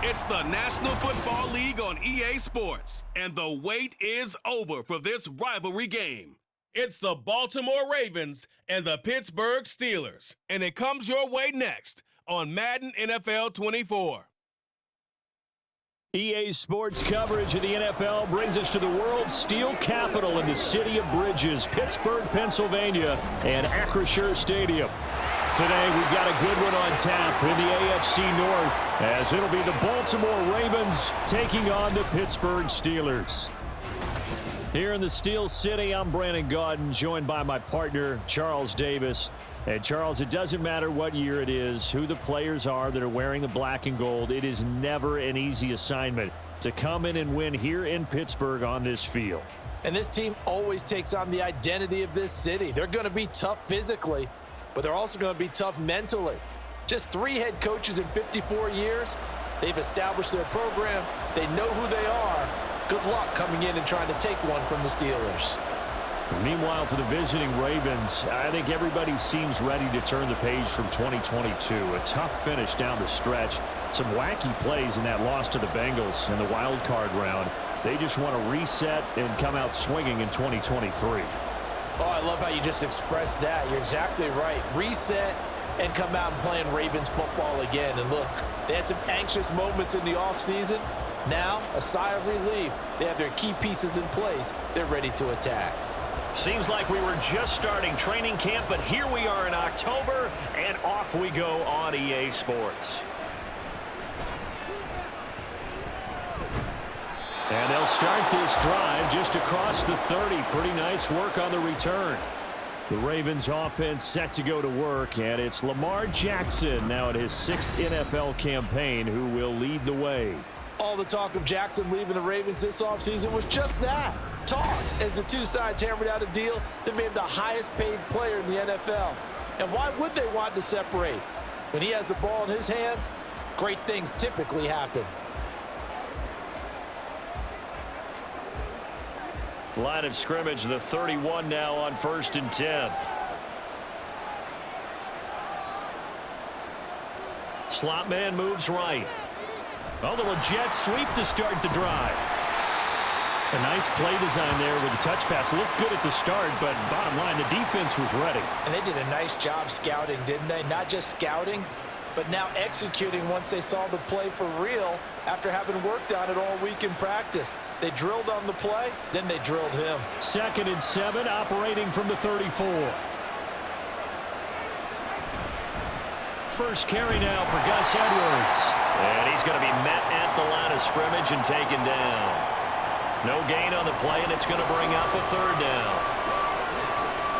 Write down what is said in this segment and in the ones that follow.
It's the National Football League on EA Sports, and the wait is over for this rivalry game. It's the Baltimore Ravens and the Pittsburgh Steelers, and it comes your way next on Madden NFL 24. EA Sports coverage of the NFL brings us to the world's steel capital in the city of Bridges, Pittsburgh, Pennsylvania, and Acrisure Stadium. Today, we've got a good one on tap in the AFC North, as it'll be the Baltimore Ravens taking on the Pittsburgh Steelers. Here in the Steel City, I'm Brandon Gaudin, joined by my partner, Charles Davis. And Charles, it doesn't matter what year it is, who the players are that are wearing the black and gold. It is never an easy assignment to come in and win here in Pittsburgh on this field. And this team always takes on the identity of this city. They're going to be tough physically, but they're also going to be tough mentally. Just 3 head coaches in 54 years. They've established their program. They know who they are. Good luck coming in and trying to take one from the Steelers. Meanwhile, for the visiting Ravens, I think everybody seems ready to turn the page from 2022. A tough finish down the stretch. Some wacky plays in that loss to the Bengals in the wild card round. They just want to reset and come out swinging in 2023. Oh, I love how you just expressed that. You're exactly right. Reset and come out and playing Ravens football again. And look, they had some anxious moments in the offseason. Now, a sigh of relief. They have their key pieces in place. They're ready to attack. Seems like we were just starting training camp, but here we are in October, and off we go on EA Sports. And they'll start this drive just across the 30. Pretty nice work on the return. The Ravens offense set to go to work, and it's Lamar Jackson now at his 6th NFL campaign who will lead the way. All the talk of Jackson leaving the Ravens this offseason was just that. Talk, as the two sides hammered out a deal that made him the highest paid player in the NFL. And why would they want to separate? When he has the ball in his hands, great things typically happen. Line of scrimmage, the 31 now on 1st and 10. Slot man moves right. A little jet sweep to start the drive. A nice play design there with the touch pass. Looked good at the start, but bottom line, the defense was ready. And they did a nice job scouting, didn't they? Not just scouting, but now executing once they saw the play for real after having worked on it all week in practice. They drilled on the play, then they drilled him. 2nd and 7, operating from the 34. First carry now for Gus Edwards. And he's going to be met at the line of scrimmage and taken down. No gain on the play, and it's going to bring up a 3rd down.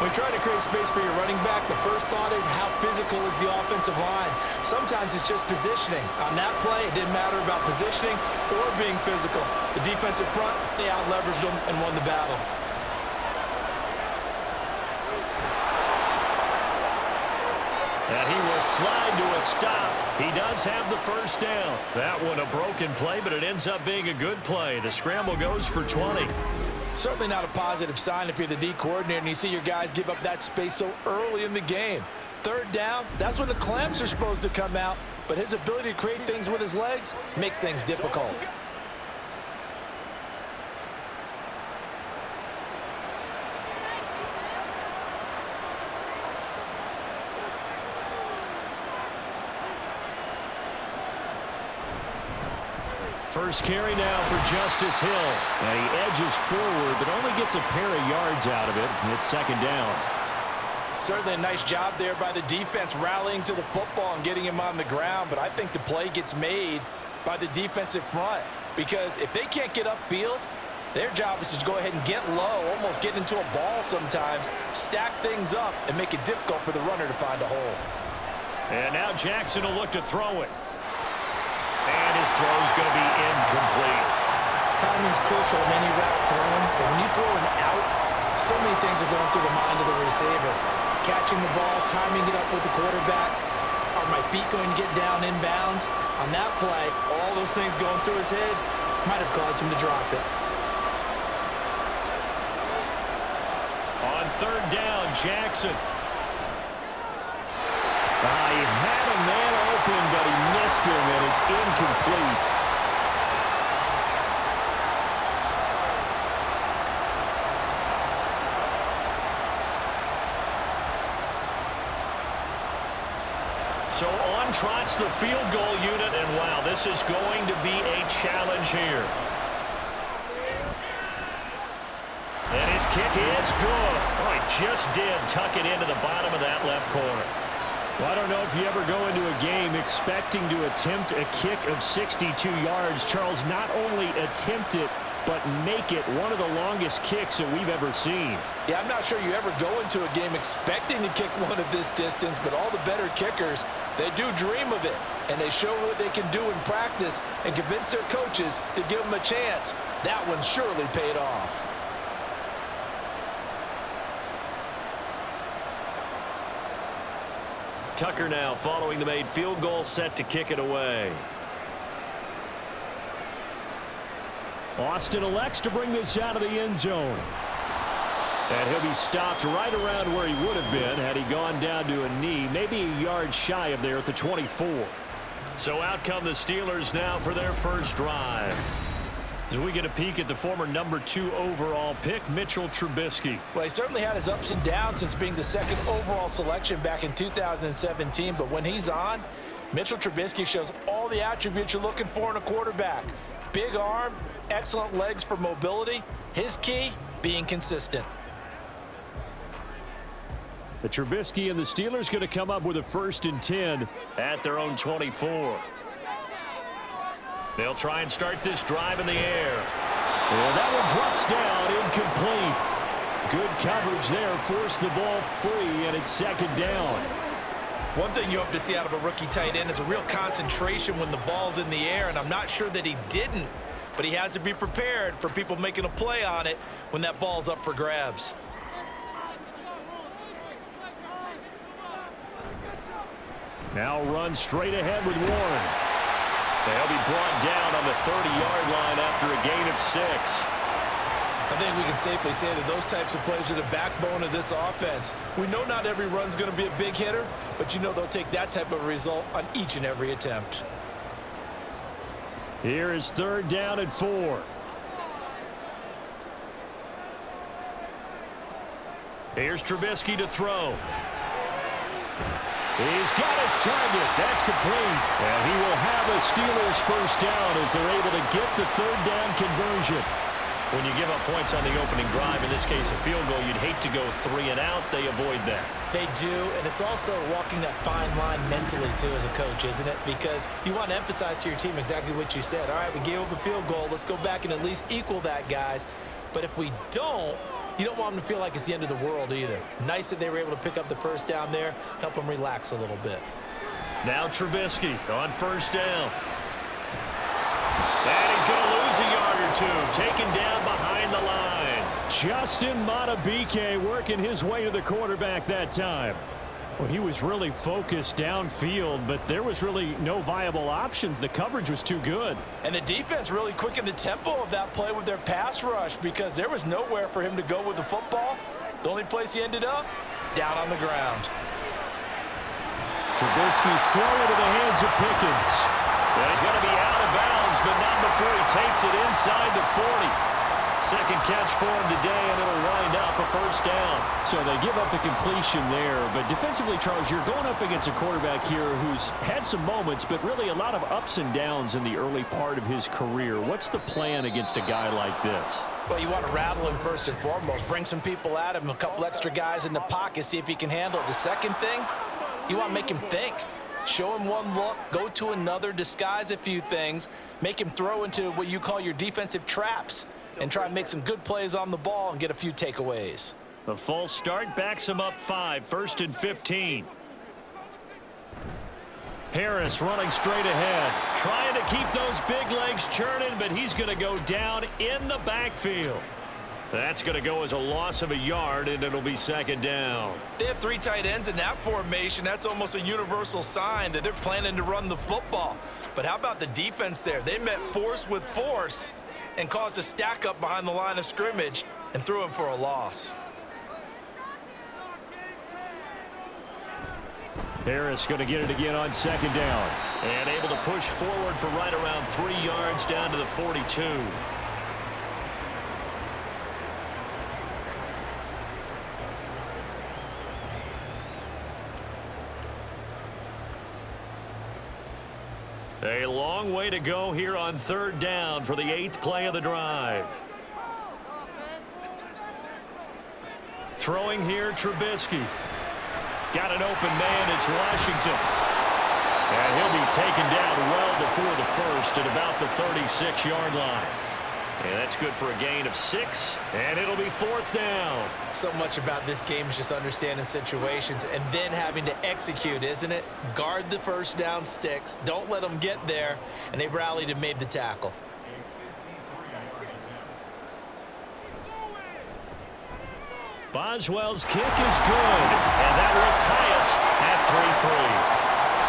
When you're trying to create space for your running back, the first thought is how physical is the offensive line. Sometimes it's just positioning. On that play, it didn't matter about positioning or being physical. The defensive front, they out-leveraged them and won the battle. And he will slide to a stop. He does have the 1st down. That one a broken play, but it ends up being a good play. The scramble goes for 20. Certainly not a positive sign if you're the D coordinator and you see your guys give up that space so early in the game. 3rd down, that's when the clamps are supposed to come out, but his ability to create things with his legs makes things difficult. First carry now for Justice Hill. And he edges forward, but only gets a pair of yards out of it. It's 2nd down. Certainly a nice job there by the defense rallying to the football and getting him on the ground. But I think the play gets made by the defensive front. Because if they can't get upfield, their job is to go ahead and get low, almost get into a ball sometimes, stack things up, and make it difficult for the runner to find a hole. And now Jackson will look to throw it. And his throw's going to be incomplete. Timing's crucial in any route thrown, but when you throw an out, so many things are going through the mind of the receiver. Catching the ball, timing it up with the quarterback. Are my feet going to get down in bounds? On that play, all those things going through his head might have caused him to drop it. On 3rd down, Jackson. He had a man open, but he missed missed him, and it's incomplete. So on trots the field goal unit, and wow, this is going to be a challenge here. And his kick is good. Oh, he just did tuck it into the bottom of that left corner. Well, I don't know if you ever go into a game expecting to attempt a kick of 62 yards. Charles, not only attempt it, but make it one of the longest kicks that we've ever seen. Yeah, I'm not sure you ever go into a game expecting to kick one of this distance, but all the better kickers, they do dream of it, and they show what they can do in practice and convince their coaches to give them a chance. That one surely paid off. Tucker now following the made field goal, set to kick it away. Austin elects to bring this out of the end zone. And he'll be stopped right around where he would have been had he gone down to a knee, maybe a yard shy of there at the 24. So out come the Steelers now for their first drive. As we get a peek at the former #2 overall pick, Mitchell Trubisky. Well, he certainly had his ups and downs since being the second overall selection back in 2017, but when he's on, Mitchell Trubisky shows all the attributes you're looking for in a quarterback. Big arm, excellent legs for mobility. His key, being consistent. The Trubisky and the Steelers going to come up with a 1st and 10 at their own 24. They'll try and start this drive in the air. And that one drops down, incomplete. Good coverage there, forced the ball free, and it's 2nd down. One thing you hope to see out of a rookie tight end is a real concentration when the ball's in the air, and I'm not sure that he didn't, but he has to be prepared for people making a play on it when that ball's up for grabs. Now run straight ahead with Warren. They'll be brought down on the 30-yard line after a gain of 6. I think we can safely say that those types of plays are the backbone of this offense. We know not every run's going to be a big hitter, but you know they'll take that type of result on each and every attempt. Here is 3rd down and 4. Here's Trubisky to throw. He's got his target. That's complete. And he will have a Steelers first down as they're able to get the 3rd down conversion. When you give up points on the opening drive, in this case a field goal, you'd hate to go 3 and out. They avoid that. They do, and it's also walking that fine line mentally, too, as a coach, isn't it? Because you want to emphasize to your team exactly what you said. All right, we gave up a field goal. Let's go back and at least equal that, guys. But if we don't, you don't want them to feel like it's the end of the world either. Nice that they were able to pick up the first down there, help them relax a little bit. Now Trubisky on 1st down. And he's going to lose a yard or 2, taken down behind the line. Justin Madubuike working his way to the quarterback that time. Well, he was really focused downfield, but there was really no viable options. The coverage was too good. And the defense really quickened the tempo of that play with their pass rush because there was nowhere for him to go with the football. The only place he ended up, down on the ground. Trubisky's throw into the hands of Pickens. And he's going to be out of bounds, but not before he takes it inside the 40. Second catch for him today, and it'll wind up a 1st down. So they give up the completion there. But defensively, Charles, you're going up against a quarterback here who's had some moments, but really a lot of ups and downs in the early part of his career. What's the plan against a guy like this? Well, you want to rattle him first and foremost. Bring some people at him, a couple extra guys in the pocket, see if he can handle it. The second thing, you want to make him think. Show him one look, go to another, disguise a few things, make him throw into what you call your defensive traps, and try and make some good plays on the ball and get a few takeaways. The false start backs him up 5, 1st and 15. Harris running straight ahead, trying to keep those big legs churning, but he's going to go down in the backfield. That's going to go as a loss of a yard, and it'll be 2nd down. They have 3 tight ends in that formation. That's almost a universal sign that they're planning to run the football. But how about the defense there? They met force with force and caused a stack up behind the line of scrimmage and threw him for a loss. Harris going to get it again on second down. And able to push forward for right around 3 yards down to the 42. A long way to go here on third down for the 8th play of the drive. Throwing here, Trubisky. Got an open man, it's Washington. And he'll be taken down well before the first at about the 36-yard line. And that's good for a gain of 6, and it'll be 4th down. So much about this game is just understanding situations and then having to execute, isn't it? Guard the first down sticks. Don't let them get there. And they rallied and made the tackle. Boswell's kick is good, and that will tie us at 3-3.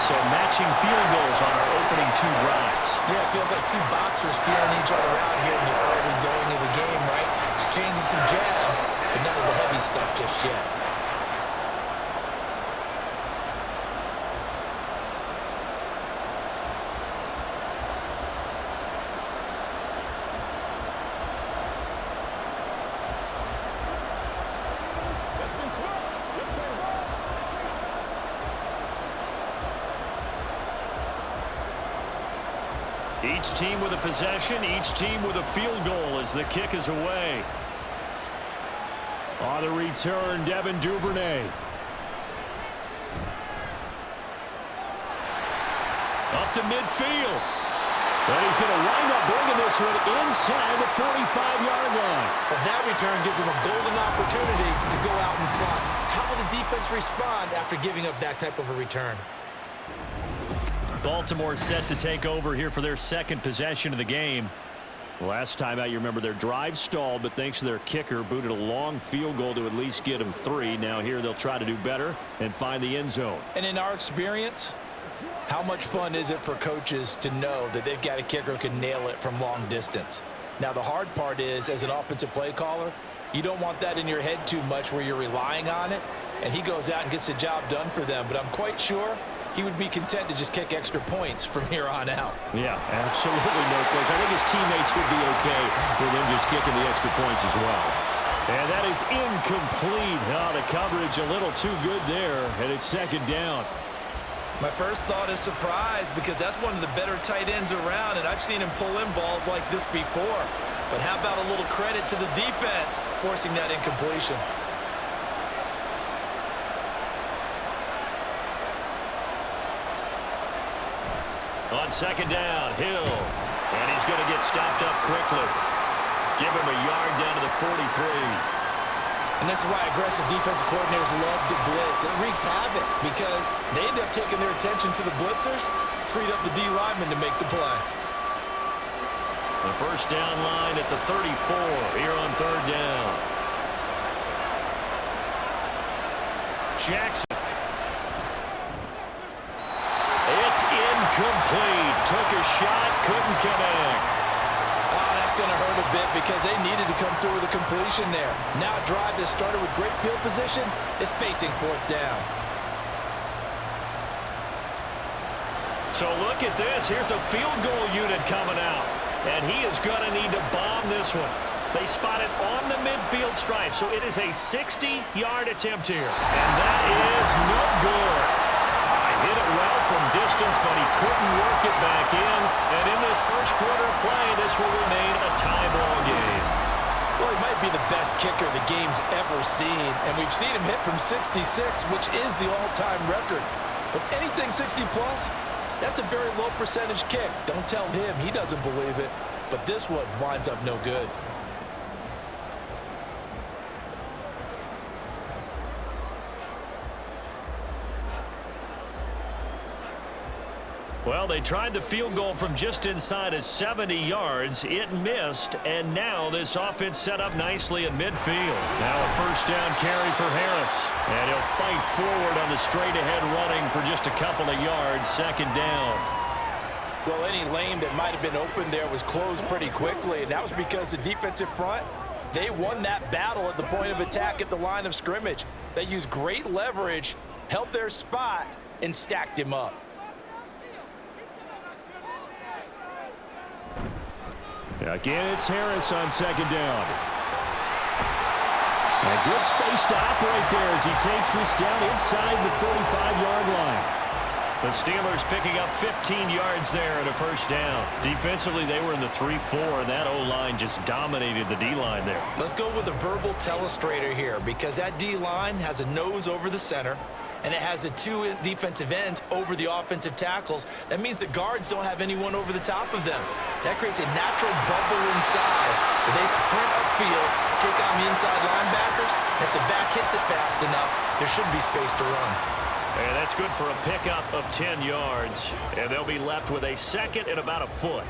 So matching field goals on our opening 2 drives. Yeah, it feels like 2 boxers feeling each other out here in the early going of the game, right? Exchanging some jabs, but none of the heavy stuff just yet. Each team with a possession, each team with a field goal as the kick is away. On the return, Devin Duvernay. Up to midfield. And he's going to wind up bringing this one inside the 45-yard line. Well, that return gives him a golden opportunity to go out in front. How will the defense respond after giving up that type of a return? Baltimore set to take over here for their 2nd possession of the game. Last time out, you remember their drive stalled, but thanks to their kicker, booted a long field goal to at least get them 3. Now here they'll try to do better and find the end zone. And in our experience, how much fun is it for coaches to know that they've got a kicker who can nail it from long distance? Now the hard part is, as an offensive play caller, you don't want that in your head too much where you're relying on it, and he goes out and gets the job done for them. But I'm quite sure he would be content to just kick extra points from here on out. Yeah, absolutely no question. I think his teammates would be okay with him just kicking the extra points as well. And that is incomplete. Oh, the coverage a little too good there, and it's 2nd down. My first thought is surprise, because that's one of the better tight ends around, and I've seen him pull in balls like this before. But how about a little credit to the defense forcing that incompletion? On 2nd down, Hill. And he's going to get stopped up quickly. Give him a yard down to the 43. And this is why aggressive defensive coordinators love to blitz. It wreaks havoc because they end up taking their attention to the blitzers, freed up the D lineman to make the play. The first down line at the 34 here on 3rd down. Jackson. It's incomplete. Took a shot, couldn't connect. Oh, that's going to hurt a bit because they needed to come through with a completion there. Now a drive that started with great field position is facing 4th down. So look at this. Here's the field goal unit coming out. And he is going to need to bomb this one. They spot it on the midfield stripe. So it is a 60-yard attempt here. And that is no good. Hit it well from distance, but he couldn't work it back in. And in this first quarter of play, this will remain a tie ball game. Well, he might be the best kicker the game's ever seen. And we've seen him hit from 66, which is the all-time record. But anything 60-plus, that's a very low percentage kick. Don't tell him he doesn't believe it. But this one winds up no good. Well, they tried the field goal from just inside of 70 yards. It missed, and now this offense set up nicely in midfield. Now a first down carry for Harris. And he'll fight forward on the straight-ahead running for just a couple of yards. 2nd down. Well, any lane that might have been open there was closed pretty quickly, and that was because the defensive front, they won that battle at the point of attack at the line of scrimmage. They used great leverage, held their spot, and stacked him up. Again, it's Harris on second down. A good space to operate there as he takes this down inside the 45-yard line. The Steelers picking up 15 yards there at a first down. Defensively, they were in the 3-4, and that O-line just dominated the D-line there. Let's go with a verbal telestrator here because that D-line has a nose over the center, and it has a two defensive ends over the offensive tackles. That means the guards don't have anyone over the top of them. That creates a natural bubble inside where they sprint upfield, take on the inside linebackers, and if the back hits it fast enough, there should be space to run. And that's good for a pickup of 10 yards. And they'll be left with a second and about a foot.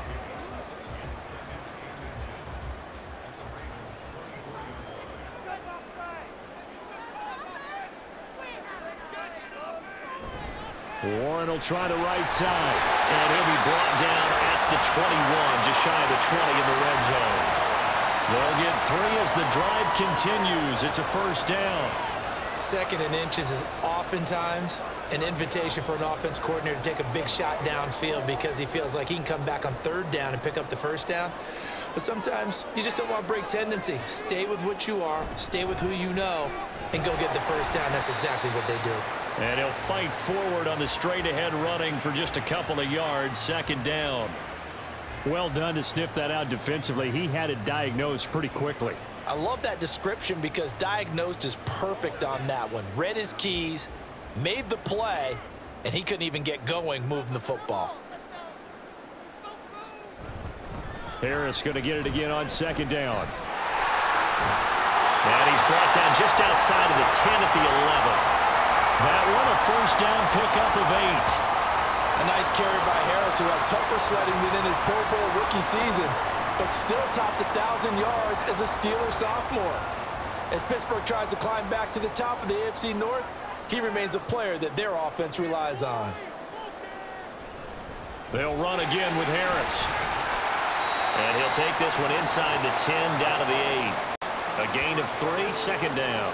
Warren will try the right side. And he'll be brought down at the 21, just shy of the 20 in the red zone. They'll get 3 as the drive continues. It's a first down. Second and inches is oftentimes an invitation for an offense coordinator to take a big shot downfield because he feels like he can come back on third down and pick up the first down. But sometimes you just don't want to break tendency. Stay with what you are, stay with who you know, and go get the first down. That's exactly what they did. And he'll fight forward on the straight-ahead running for just a couple of yards, second down. Well done to sniff that out defensively. He had it diagnosed pretty quickly. I love that description because diagnosed is perfect on that one. Read his keys, made the play, and he couldn't even get going moving the football. Harris going to get it again on second down. And he's brought down just outside of the 10 at the 11. That one a first down pickup of 8. A nice carry by Harris, who had tougher sledding than in his Pro Bowl rookie season, but still topped 1,000 yards as a Steeler sophomore. As Pittsburgh tries to climb back to the top of the AFC North, he remains a player that their offense relies on. They'll run again with Harris. And he'll take this one inside the 10 down to the 8. A gain of 3, second down.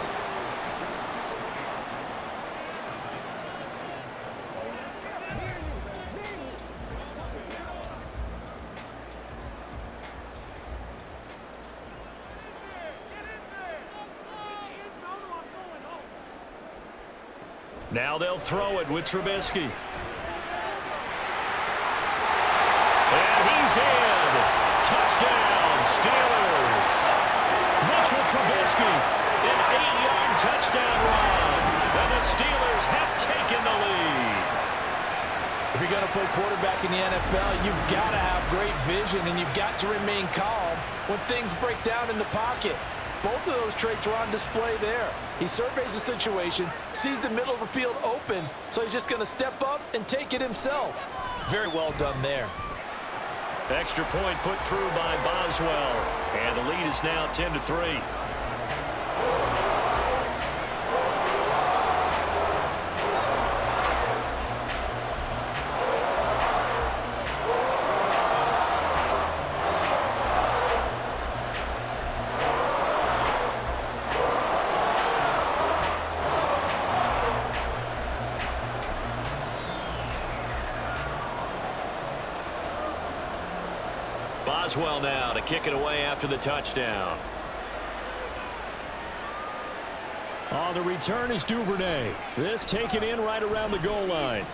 Now they'll throw it with Trubisky. And he's in. Touchdown, Steelers. Mitchell Trubisky, an 8-yard touchdown run. And the Steelers have taken the lead. If you're going to play quarterback in the NFL, you've got to have great vision, and you've got to remain calm when things break down in the pocket. Both of those traits were on display there. He surveys the situation, sees the middle of the field open, so he's just going to step up and take it himself. Very well done there. Extra point put through by Boswell. And the lead is now 10-3. Boswell now to kick it away after the touchdown. On the return is Duvernay. This taken in right around the goal line.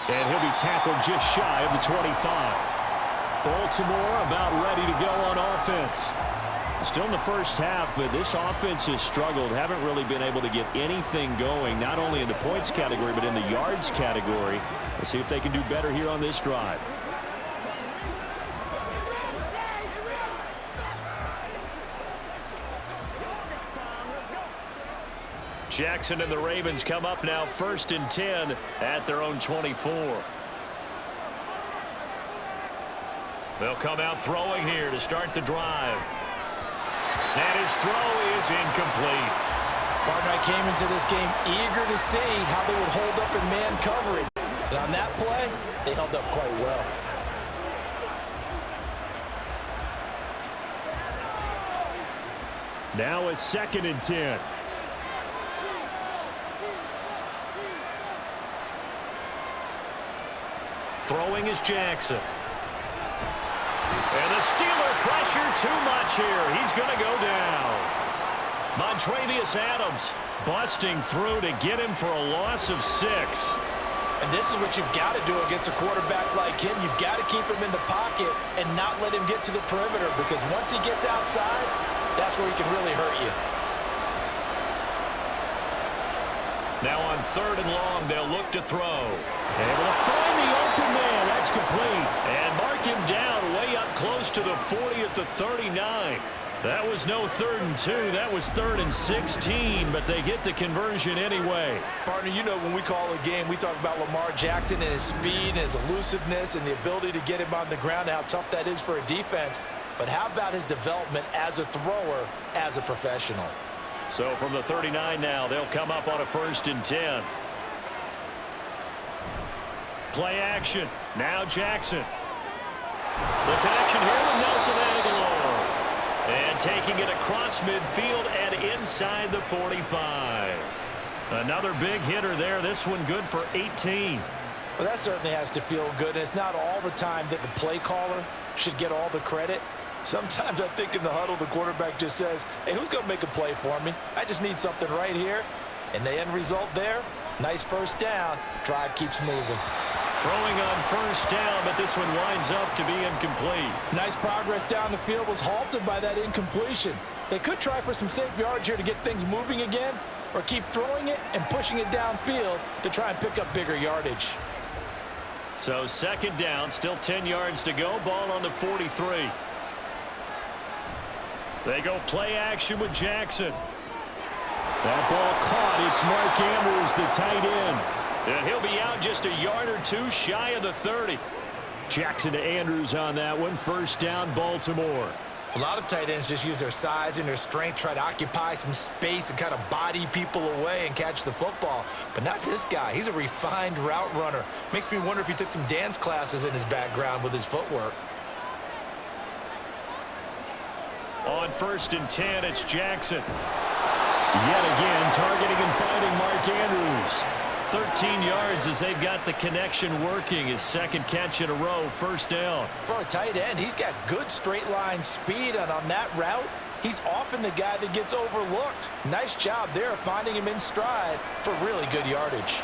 And he'll be tackled just shy of the 25. Baltimore about ready to go on offense. Still in the first half, but this offense has struggled. Haven't really been able to get anything going, not only in the points category, but in the yards category. We'll see if they can do better here on this drive. Jackson and the Ravens come up now 1st and 10 at their own 24. They'll come out throwing here to start the drive. And his throw is incomplete. Partner, I came into this game eager to see how they would hold up in man coverage. And on that play, they held up quite well. Now a 2nd and 10. Throwing is Jackson. And the Steeler pressure too much here. He's going to go down. Montravius Adams busting through to get him for a loss of 6. And this is what you've got to do against a quarterback like him. You've got to keep him in the pocket and not let him get to the perimeter, because once he gets outside, that's where he can really hurt you. Now on 3rd and long, they'll look to throw. Able to find the open man. That's complete. And mark him down way up close to the 40 at the 39. That was no 3rd and 2. That was 3rd and 16, but they get the conversion anyway. Partner, you know when we call a game, we talk about Lamar Jackson and his speed and his elusiveness and the ability to get him on the ground, how tough that is for a defense. But how about his development as a thrower, as a professional? So from the 39 now, they'll come up on a 1st and 10. Play action. Now Jackson. The connection here with Nelson Aguilar. And taking it across midfield and inside the 45. Another big hitter there. This one good for 18. Well, that certainly has to feel good. And it's not all the time that the play caller should get all the credit. Sometimes I think in the huddle, the quarterback just says, hey, who's going to make a play for me? I just need something right here. And the end result there, nice 1st down. Drive keeps moving. Throwing on 1st down, but this one winds up to be incomplete. Nice progress down the field, was halted by that incompletion. They could try for some safe yards here to get things moving again, or keep throwing it and pushing it downfield to try and pick up bigger yardage. So 2nd down, still 10 yards to go. Ball on the 43. They go play action with Jackson. That ball caught. It's Mark Andrews, the tight end. And he'll be out just a yard or 2 shy of the 30. Jackson to Andrews on that one. 1st down, Baltimore. A lot of tight ends just use their size and their strength, try to occupy some space and kind of body people away and catch the football. But not this guy. He's a refined route runner. Makes me wonder if he took some dance classes in his background with his footwork. On 1st and 10, it's Jackson. Yet again, targeting and finding Mark Andrews. 13 yards as they've got the connection working. His 2nd catch in a row, 1st down. For a tight end, he's got good straight line speed, and on that route, he's often the guy that gets overlooked. Nice job there finding him in stride for really good yardage.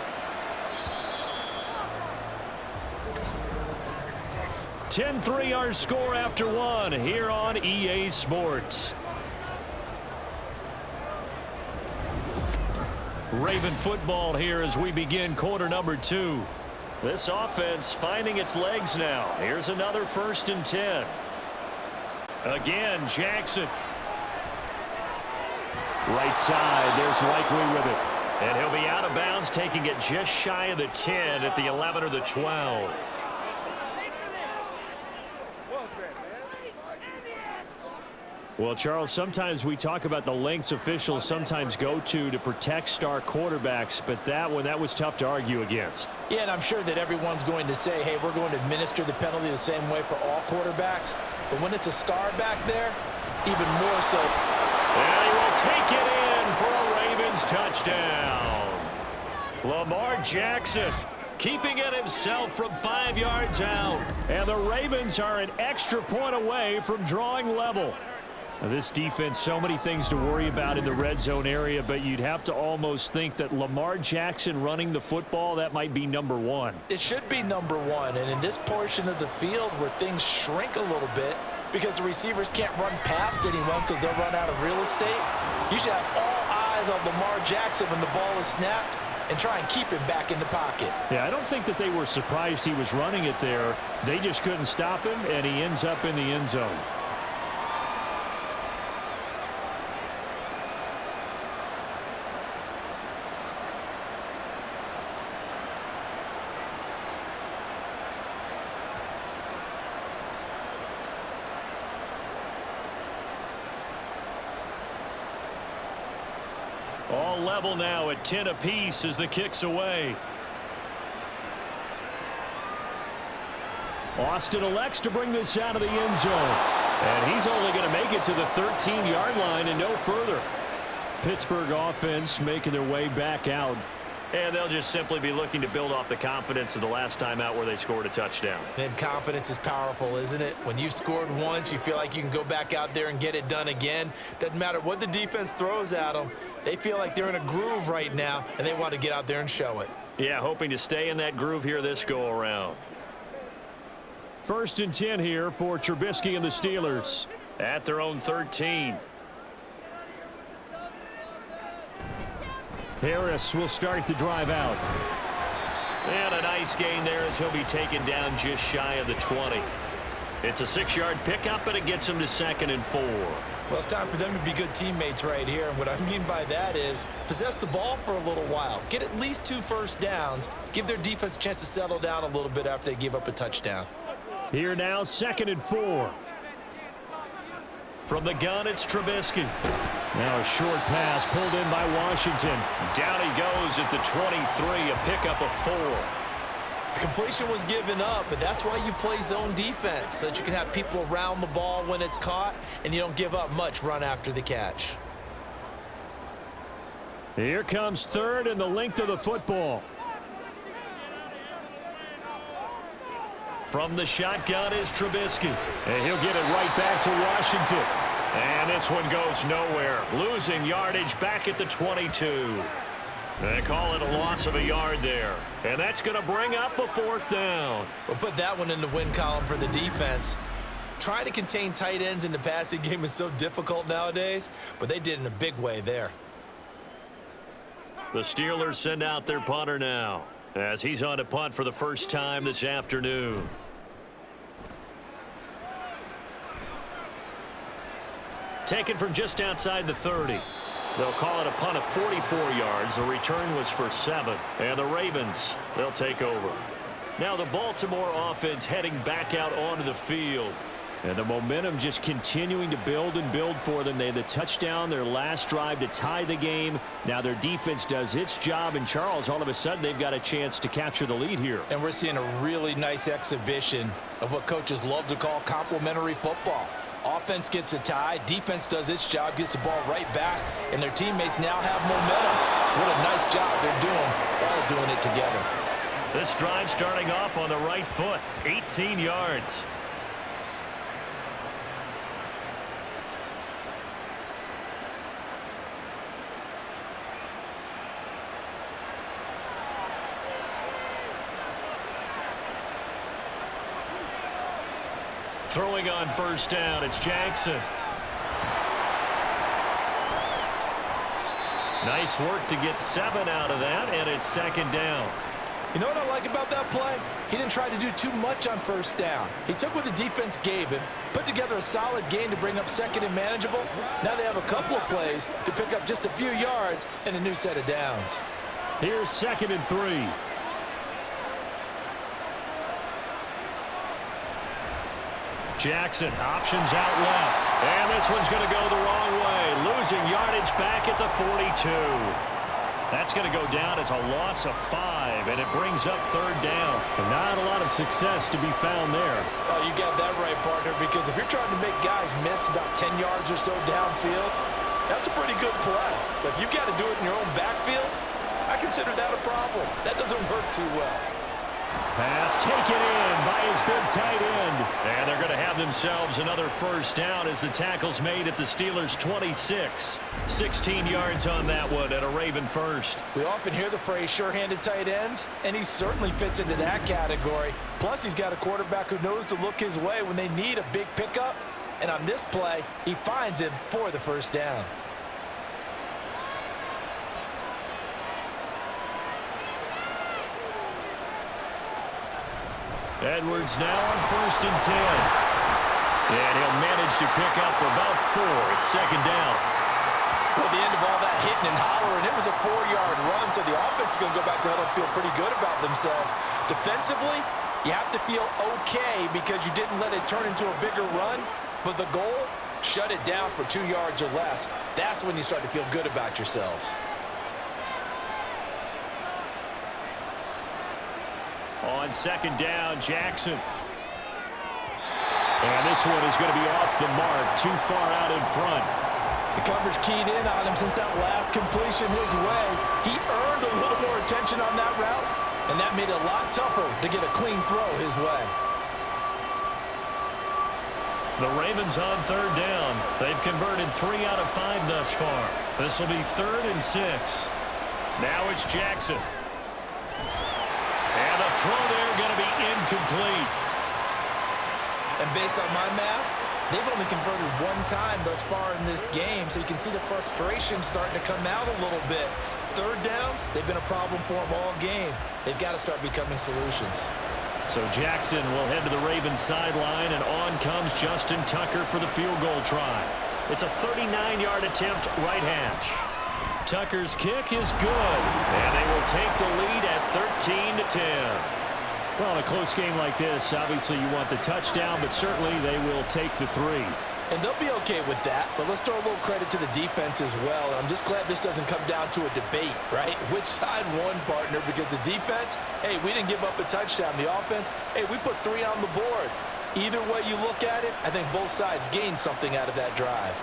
10-3 our score after 1 here on EA Sports. Raven football here as we begin quarter number 2. This offense finding its legs now. Here's another 1st and 10. Again, Jackson. Right side, there's Likely with it. And he'll be out of bounds, taking it just shy of the 10 at the 11 or the 12. Well, Charles, sometimes we talk about the lengths officials sometimes go to protect star quarterbacks, but that one, that was tough to argue against. Yeah, and I'm sure that everyone's going to say, hey, we're going to administer the penalty the same way for all quarterbacks. But when it's a star back there, even more so. And he will take it in for a Ravens touchdown. Lamar Jackson keeping it himself from 5 yards out. And the Ravens are an extra point away from drawing level. Now, this defense, so many things to worry about in the red zone area, but you'd have to almost think that Lamar Jackson running the football, that might be number 1. It should be number 1, and in this portion of the field where things shrink a little bit because the receivers can't run past anyone because they'll run out of real estate, you should have all eyes on Lamar Jackson when the ball is snapped and try and keep him back in the pocket. Yeah, I don't think that they were surprised he was running it there. They just couldn't stop him, and he ends up in the end zone. All level now at 10 apiece as the kick's away. Austin elects to bring this out of the end zone. And he's only going to make it to the 13-yard line and no further. Pittsburgh offense making their way back out. And they'll just simply be looking to build off the confidence of the last time out where they scored a touchdown. And confidence is powerful, isn't it? When you've scored once, you feel like you can go back out there and get it done again. Doesn't matter what the defense throws at them. They feel like they're in a groove right now, and they want to get out there and show it. Yeah, hoping to stay in that groove here this go-around. 1st and 10 here for Trubisky and the Steelers at their own 13. Harris will start the drive out. And a nice gain there as he'll be taken down just shy of the 20. It's a 6-yard pickup, and it gets him to 2nd and 4. Well, it's time for them to be good teammates right here. And what I mean by that is possess the ball for a little while. Get at least 2 first downs. Give their defense a chance to settle down a little bit after they give up a touchdown. Here now, 2nd and 4. From the gun, it's Trubisky. Now a short pass pulled in by Washington. Down he goes at the 23, a pickup of 4. The completion was given up, but that's why you play zone defense, so that you can have people around the ball when it's caught, and you don't give up much run after the catch. Here comes 3rd and the length of the football. From the shotgun is Trubisky. And he'll get it right back to Washington. And this one goes nowhere. Losing yardage back at the 22. They call it a loss of a yard there. And that's going to bring up a 4th down. We'll put that one in the win column for the defense. Trying to contain tight ends in the passing game is so difficult nowadays, but they did in a big way there. The Steelers send out their punter now, as he's on to punt for the first time this afternoon. Taken from just outside the 30. They'll call it a punt of 44 yards. The return was for 7. And the Ravens, they'll take over. Now the Baltimore offense heading back out onto the field. And the momentum just continuing to build and build for them. They had the touchdown their last drive to tie the game. Now their defense does its job. And Charles, all of a sudden, they've got a chance to capture the lead here. And we're seeing a really nice exhibition of what coaches love to call complementary football. Offense gets a tie, defense does its job, gets the ball right back, and their teammates now have momentum. What a nice job they're doing, all doing it together. This drive starting off on the right foot, 18 yards. Throwing on 1st down, it's Jackson. Nice work to get 7 out of that, and it's 2nd down. You know what I like about that play? He didn't try to do too much on 1st down. He took what the defense gave him, put together a solid gain to bring up 2nd and manageable. Now they have a couple of plays to pick up just a few yards and a new set of downs. Here's 2nd and 3. Jackson options out left. And this one's going to go the wrong way. Losing yardage back at the 42. That's going to go down as a loss of 5, and it brings up 3rd down. And not a lot of success to be found there. Oh, you got that right, partner, because if you're trying to make guys miss about 10 yards or so downfield, that's a pretty good play. But if you've got to do it in your own backfield, I consider that a problem. That doesn't work too well. Pass taken in by his big tight end. And they're going to have themselves another 1st down as the tackle's made at the Steelers' 26. 16 yards on that one and a Raven 1st. We often hear the phrase sure-handed tight ends, and he certainly fits into that category. Plus, he's got a quarterback who knows to look his way when they need a big pickup. And on this play, he finds him for the 1st down. Edwards now on 1st and 10. And he'll manage to pick up about 4. It's 2nd down. Well, at the end of all that hitting and hollering, it was a 4-yard run, so the offense is going to go back to huddle and feel pretty good about themselves. Defensively, you have to feel okay because you didn't let it turn into a bigger run, but the goal, shut it down for 2 yards or less. That's when you start to feel good about yourselves. On 2nd down, Jackson. And this one is going to be off the mark, too far out in front. The coverage keyed in on him since that last completion his way. He earned a little more tension on that route, and that made it a lot tougher to get a clean throw his way. The Ravens on third down. They've converted 3 out of 5 thus far. This will be 3rd and 6. Now it's Jackson. And the throw there going to be incomplete. And based on my math, they've only converted 1 time thus far in this game, so you can see the frustration starting to come out a little bit. Third downs, they've been a problem for them all game. They've got to start becoming solutions. So Jackson will head to the Ravens sideline, and on comes Justin Tucker for the field goal try. It's a 39-yard attempt, right hash. Tucker's kick is good, and they will take the lead at 13-10. Well, in a close game like this, obviously you want the touchdown, but certainly they will take the 3. And they'll be okay with that, but let's throw a little credit to the defense as well. I'm just glad this doesn't come down to a debate, right? Which side won, partner? Because the defense, hey, we didn't give up a touchdown. The offense, hey, we put 3 on the board. Either way you look at it, I think both sides gained something out of that drive.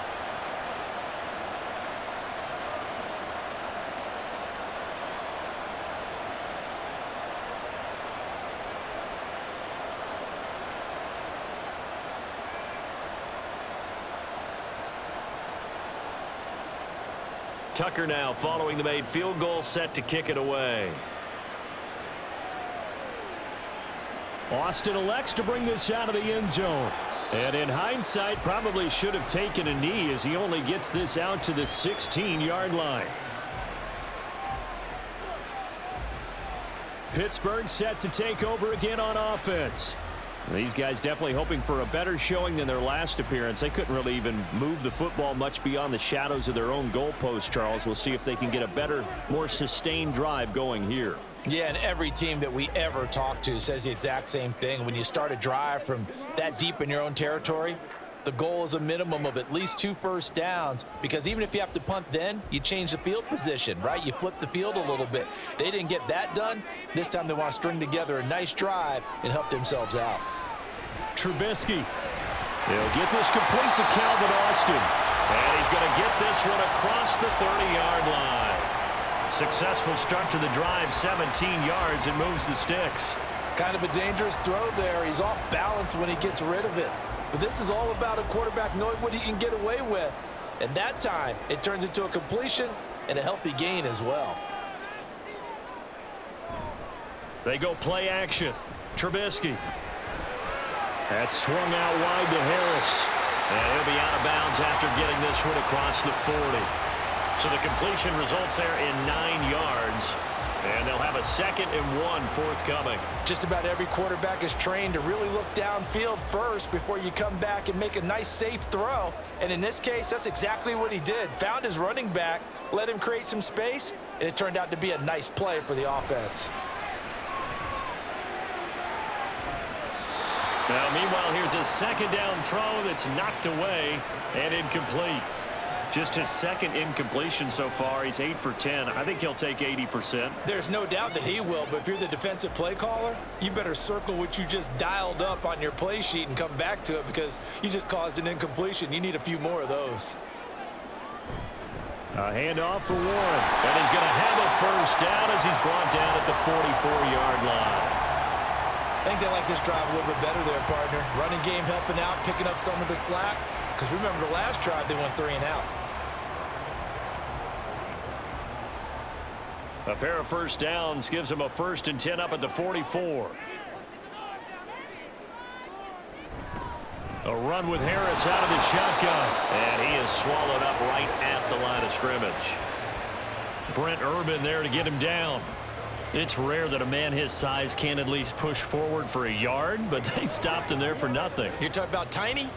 Tucker now following the made field goal, set to kick it away. Austin elects to bring this out of the end zone. And in hindsight, probably should have taken a knee as he only gets this out to the 16-yard line. Pittsburgh set to take over again on offense. These guys definitely hoping for a better showing than their last appearance. They couldn't really even move the football much beyond the shadows of their own goalpost, Charles. We'll see if they can get a better, more sustained drive going here. Yeah, and every team that we ever talk to says the exact same thing. When you start a drive from that deep in your own territory, the goal is a minimum of at least 2 first downs, because even if you have to punt then, you change the field position, right? You flip the field a little bit. They didn't get that done. This time they want to string together a nice drive and help themselves out. Trubisky. He'll get this complete to Calvin Austin. And he's going to get this one across the 30-yard line. Successful start to the drive, 17 yards, and moves the sticks. Kind of a dangerous throw there. He's off balance when he gets rid of it. But this is all about a quarterback knowing what he can get away with. And that time, it turns into a completion and a healthy gain as well. They go play action. Trubisky. That's swung out wide to Harris. And he'll be out of bounds after getting this one across the 40. So the completion results there in 9 yards. And they'll have a 2nd and 1 forthcoming. Just about every quarterback is trained to really look downfield first before you come back and make a nice, safe throw. And in this case, that's exactly what he did. Found his running back, let him create some space, and it turned out to be a nice play for the offense. Now, meanwhile, here's a 2nd down throw that's knocked away and incomplete. Just his 2nd incompletion so far. He's 8 for 10. I think he'll take 80%. There's no doubt that he will, but if you're the defensive play caller, you better circle what you just dialed up on your play sheet and come back to it, because you just caused an incompletion. You need a few more of those. A handoff for Warren. And he's going to have a first down as he's brought down at the 44-yard line. I think they like this drive a little bit better there, partner. Running game helping out, picking up some of the slack. Because remember, the last drive, they went 3 and out. A pair of first downs gives him a 1st and 10 up at the 44. A run with Harris out of the shotgun. And he is swallowed up right at the line of scrimmage. Brent Urban there to get him down. It's rare that a man his size can at least push forward for a yard, but they stopped him there for nothing. You're talking about tiny?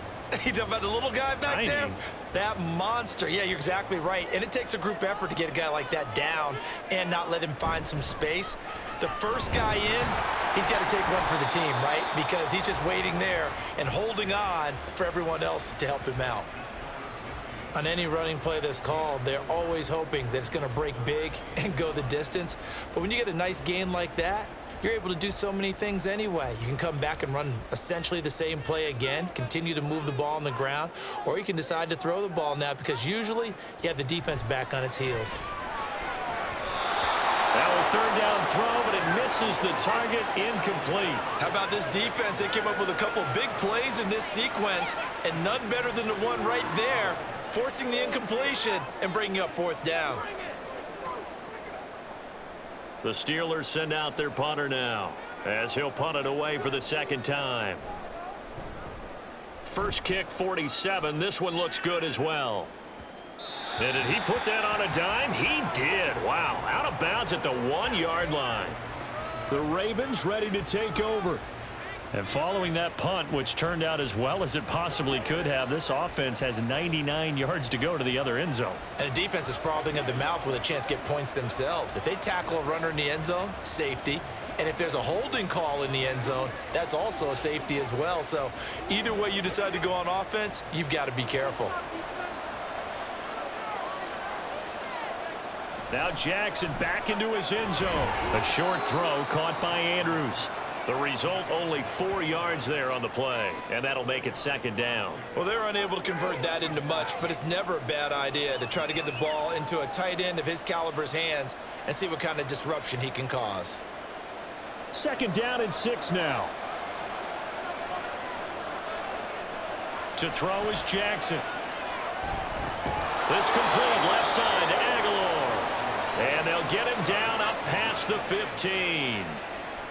You talking about the little guy back there? That monster. Yeah, you're exactly right. And it takes a group effort to get a guy like that down and not let him find some space. The first guy in, he's got to take one for the team, right? Because he's just waiting there and holding on for everyone else to help him out. On any running play that's called, they're always hoping that it's going to break big and go the distance. But when you get a nice gain like that, you're able to do so many things anyway. You can come back and run essentially the same play again, continue to move the ball on the ground, or you can decide to throw the ball now, because usually you have the defense back on its heels. That will third down throw, but it misses the target, incomplete. How about this defense? They came up with a couple big plays in this sequence, and none better than the one right there, forcing the incompletion and bringing up fourth down. The Steelers send out their punter now, as he'll punt it away for the second time. First kick, 47. This one looks good as well. And did he put that on a dime? He did. Wow, out of bounds at the 1-yard line. The Ravens ready to take over. And following that punt, which turned out as well as it possibly could have, this offense has 99 yards to go to the other end zone. And the defense is frothing at the mouth with a chance to get points themselves. If they tackle a runner in the end zone, safety. And if there's a holding call in the end zone, that's also a safety as well. So either way you decide to go on offense, you've got to be careful. Now Jackson back into his end zone. A short throw caught by Andrews. The result, only 4 yards there on the play, and that'll make it second down. Well, they're unable to convert that into much, but it's never a bad idea to try to get the ball into a tight end of his caliber's hands and see what kind of disruption he can cause. Second down and 6 now. To throw is Jackson. This complete left side to Aguilar. And they'll get him down up past the 15.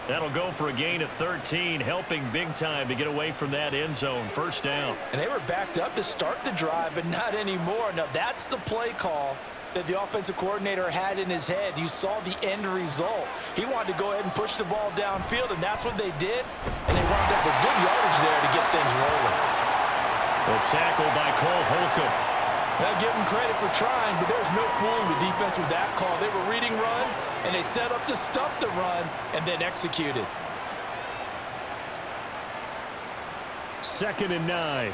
That'll go for a gain of 13, helping big time to get away from that end zone. First down. And they were backed up to start the drive, but not anymore. Now, that's the play call that the offensive coordinator had in his head. You saw the end result. He wanted to go ahead and push the ball downfield, and that's what they did. And they wound up with good yardage there to get things rolling. The tackle by Cole Holcomb. Now, give them credit for trying, but there was no fooling the defense with that call. They were reading run, and they set up to stop the run and then executed. Second and 9.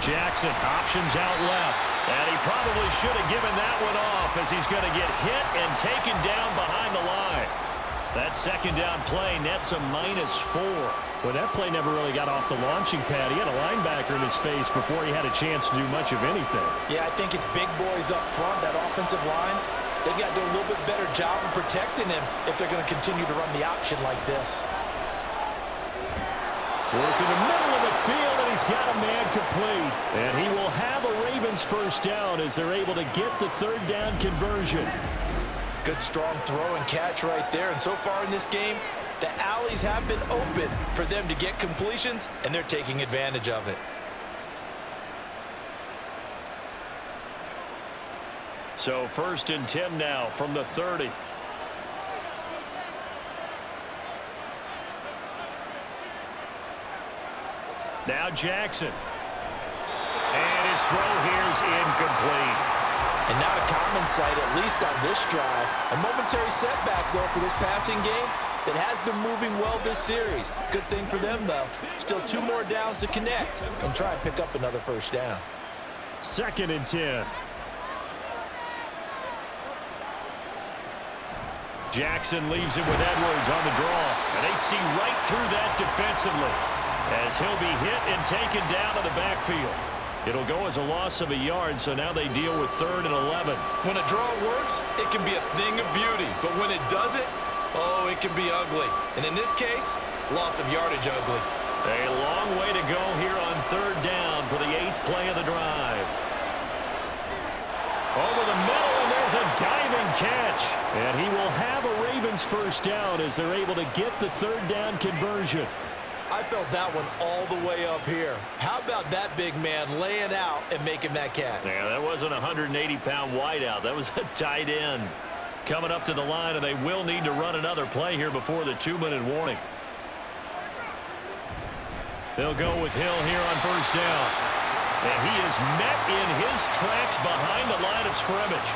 Jackson options out left, and he probably should have given that one off as he's going to get hit and taken down behind the line. That second down play nets a -4. Well, that play never really got off the launching pad. He had a linebacker in his face before he had a chance to do much of anything. Yeah, I think it's big boys up front, that offensive line. They've got to do a little bit better job of protecting him if they're going to continue to run the option like this. Work in the middle of the field, and he's got a man complete. And he will have a Ravens first down as they're able to get the third down conversion. Good strong throw and catch right there. And so far in this game, the alleys have been open for them to get completions, and they're taking advantage of it. So first and 10 now from the 30. Now Jackson. And his throw here is incomplete. And not a common sight, at least on this drive. A momentary setback, though, for this passing game that has been moving well this series. Good thing for them, though. Still 2 more downs to connect and try and pick up another first down. Second and 10. Jackson leaves it with Edwards on the draw. And they see right through that defensively as he'll be hit and taken down to the backfield. It'll go as a loss of a yard, so now they deal with 3rd and 11. When a draw works, it can be a thing of beauty. But when it doesn't, oh, it can be ugly. And in this case, loss of yardage ugly. A long way to go here on 3rd down for the 8th play of the drive. Over the middle, and there's a diving catch. And he will have a Ravens first down as they're able to get the 3rd down conversion. I felt that one all the way up here. How about that big man laying out and making that catch? Yeah, that wasn't a 180-pound wideout. That was a tight end. Coming up to the line, and they will need to run another play here before the 2-minute warning. They'll go with Hill here on first down. And he is met in his tracks behind the line of scrimmage.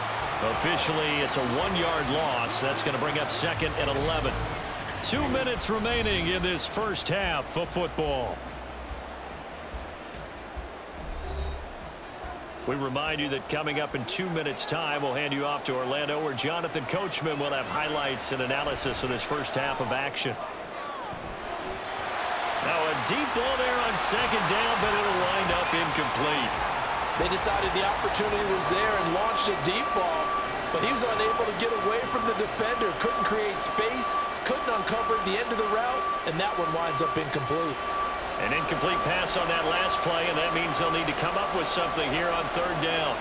Officially, it's a 1-yard loss. That's going to bring up 2nd and 11. 2 minutes remaining in this first half of football. We remind you that coming up in 2 minutes' time, we'll hand you off to Orlando, where Jonathan Coachman will have highlights and analysis of this first half of action. Now a deep ball there on 2nd down, but it'll wind up incomplete. They decided the opportunity was there and launched a deep ball, but he was unable to get away from the defender, couldn't create space, couldn't uncover the end of the route, and that one winds up incomplete. An incomplete pass on that last play, and that means they'll need to come up with something here on third down.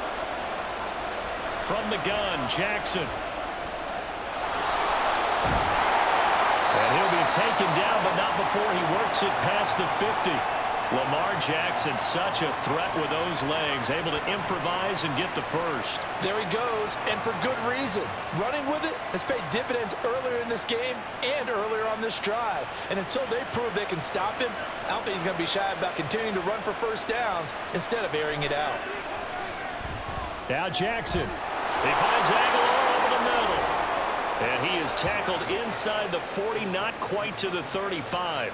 From the gun, Jackson. And he'll be taken down, but not before he works it past the 50. Lamar Jackson, such a threat with those legs, able to improvise and get the first. There he goes, and for good reason. Running with it has paid dividends earlier in this game and earlier on this drive. And until they prove they can stop him, I don't think he's going to be shy about continuing to run for first downs instead of airing it out. Now Jackson. He finds Aguilar over the middle. And he is tackled inside the 40, not quite to the 35.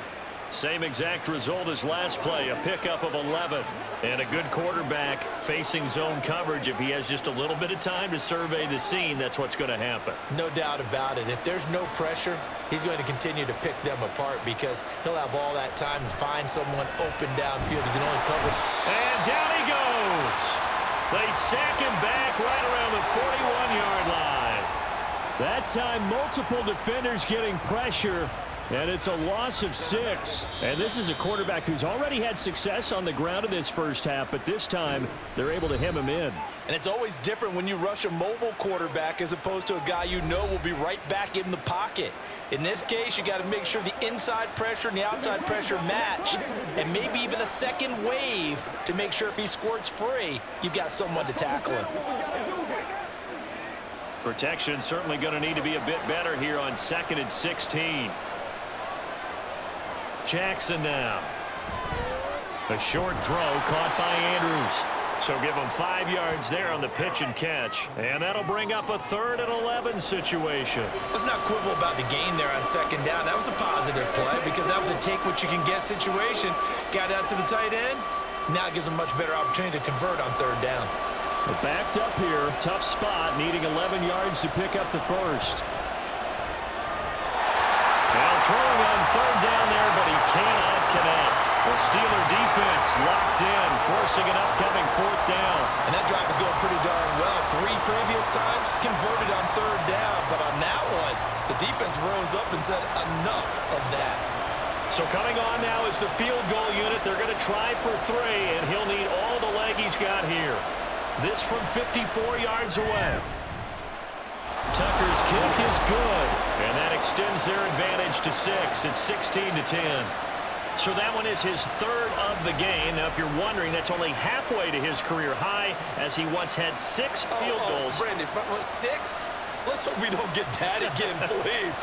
Same exact result as last play, a pickup of 11. And a good quarterback facing zone coverage. If he has just a little bit of time to survey the scene, that's what's going to happen. No doubt about it. If there's no pressure, he's going to continue to pick them apart because he'll have all that time to find someone open downfield. He can only cover. And down he goes. They sack him back right around the 41-yard line. That time, multiple defenders getting pressure. And it's a loss of 6. And this is a quarterback who's already had success on the ground in this first half, but this time they're able to hem him in. And it's always different when you rush a mobile quarterback as opposed to a guy you know will be right back in the pocket. In this case, you got to make sure the inside pressure and the outside pressure match, and maybe even a second wave to make sure if he squirts free, you've got someone to tackle him. Protection certainly going to need to be a bit better here on 2nd and 16. Jackson now. A short throw caught by Andrews. So give him 5 yards there on the pitch and catch. And that'll bring up a 3rd and 11 situation. Let's not quibble about the gain there on 2nd down. That was a positive play because that was a take-what-you-can-get situation. Got out to the tight end. Now it gives him a much better opportunity to convert on 3rd down. Backed up here. Tough spot. Needing 11 yards to pick up the first. Now throwing on 3rd down there, but he cannot connect. The Steeler defense locked in, forcing an upcoming 4th down. And that drive is going pretty darn well. 3 previous times converted on 3rd down, but on that one, the defense rose up and said enough of that. So coming on now is the field goal unit. They're going to try for 3, and he'll need all the leg he's got here. This from 54 yards away. Tucker's kick is good, and that extends their advantage to 6. It's 16-10. So that one is his 3rd of the game. Now, if you're wondering, that's only halfway to his career high, as he once had 6 field goals. Brandon, but 6? Let's hope we don't get that again, please.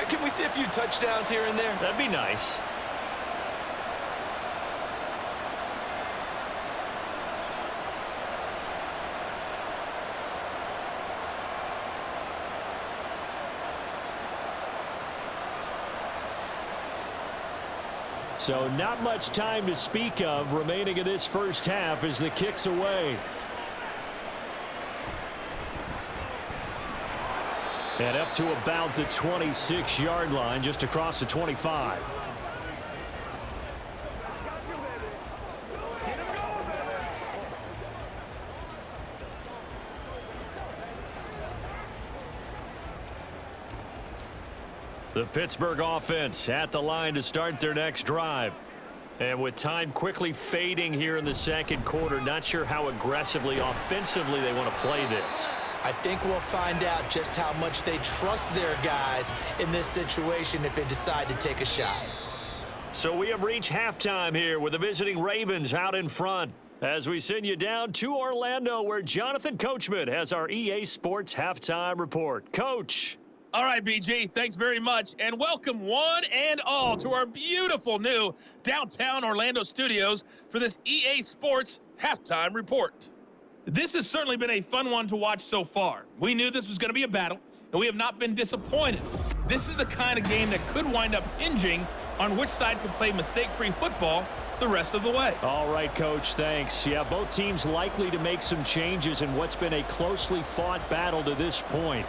Can we see a few touchdowns here and there? That'd be nice. So not much time to speak of remaining in this first half as the kick's away. And up to about the 26-yard line, just across the 25. The Pittsburgh offense at the line to start their next drive. And with time quickly fading here in the second quarter, not sure how aggressively, offensively they want to play this. I think we'll find out just how much they trust their guys in this situation if they decide to take a shot. So we have reached halftime here with the visiting Ravens out in front as we send you down to Orlando where Jonathan Coachman has our EA Sports halftime report. Coach. All right, BG, thanks very much, and welcome one and all to our beautiful new downtown Orlando studios for this EA Sports halftime report. This has certainly been a fun one to watch so far. We knew this was going to be a battle, and we have not been disappointed. This is the kind of game that could wind up hinging on which side can play mistake-free football the rest of the way. All right, Coach, thanks. Yeah, both teams likely to make some changes in what's been a closely fought battle to this point.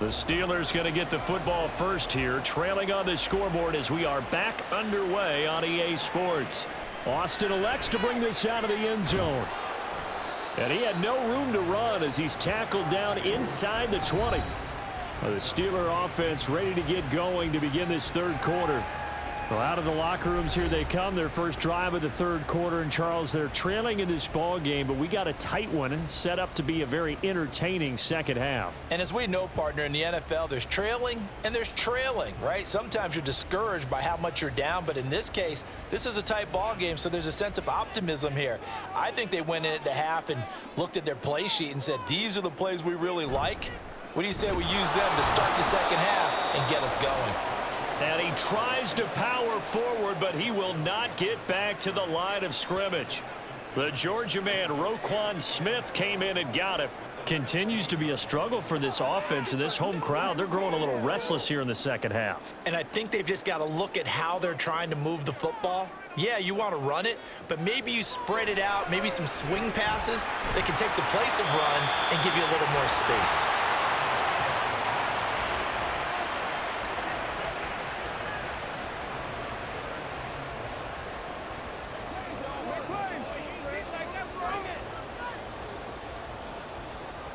The Steelers going to get the football first here, trailing on the scoreboard as we are back underway on EA Sports. Austin elects to bring this out of the end zone. And he had no room to run as he's tackled down inside the 20. The Steeler offense ready to get going to begin this third quarter. Well, out of the locker rooms here they come. Their first drive of the third quarter. And, Charles, they're trailing in this ball game, but we got a tight one set up to be a very entertaining second half. And as we know, partner, in the NFL, there's trailing and there's trailing, right? Sometimes you're discouraged by how much you're down, but in this case, this is a tight ball game, so there's a sense of optimism here. I think they went in at the half and looked at their play sheet and said, these are the plays we really like. What do you say we use them to start the second half and get us going? And he tries to power forward, but he will not get back to the line of scrimmage. The Georgia man, Roquan Smith, came in and got him. Continues to be a struggle for this offense and this home crowd. They're growing a little restless here in the second half. And I think they've just got to look at how they're trying to move the football. Yeah, you want to run it, but maybe you spread it out, maybe some swing passes that can take the place of runs and give you a little more space.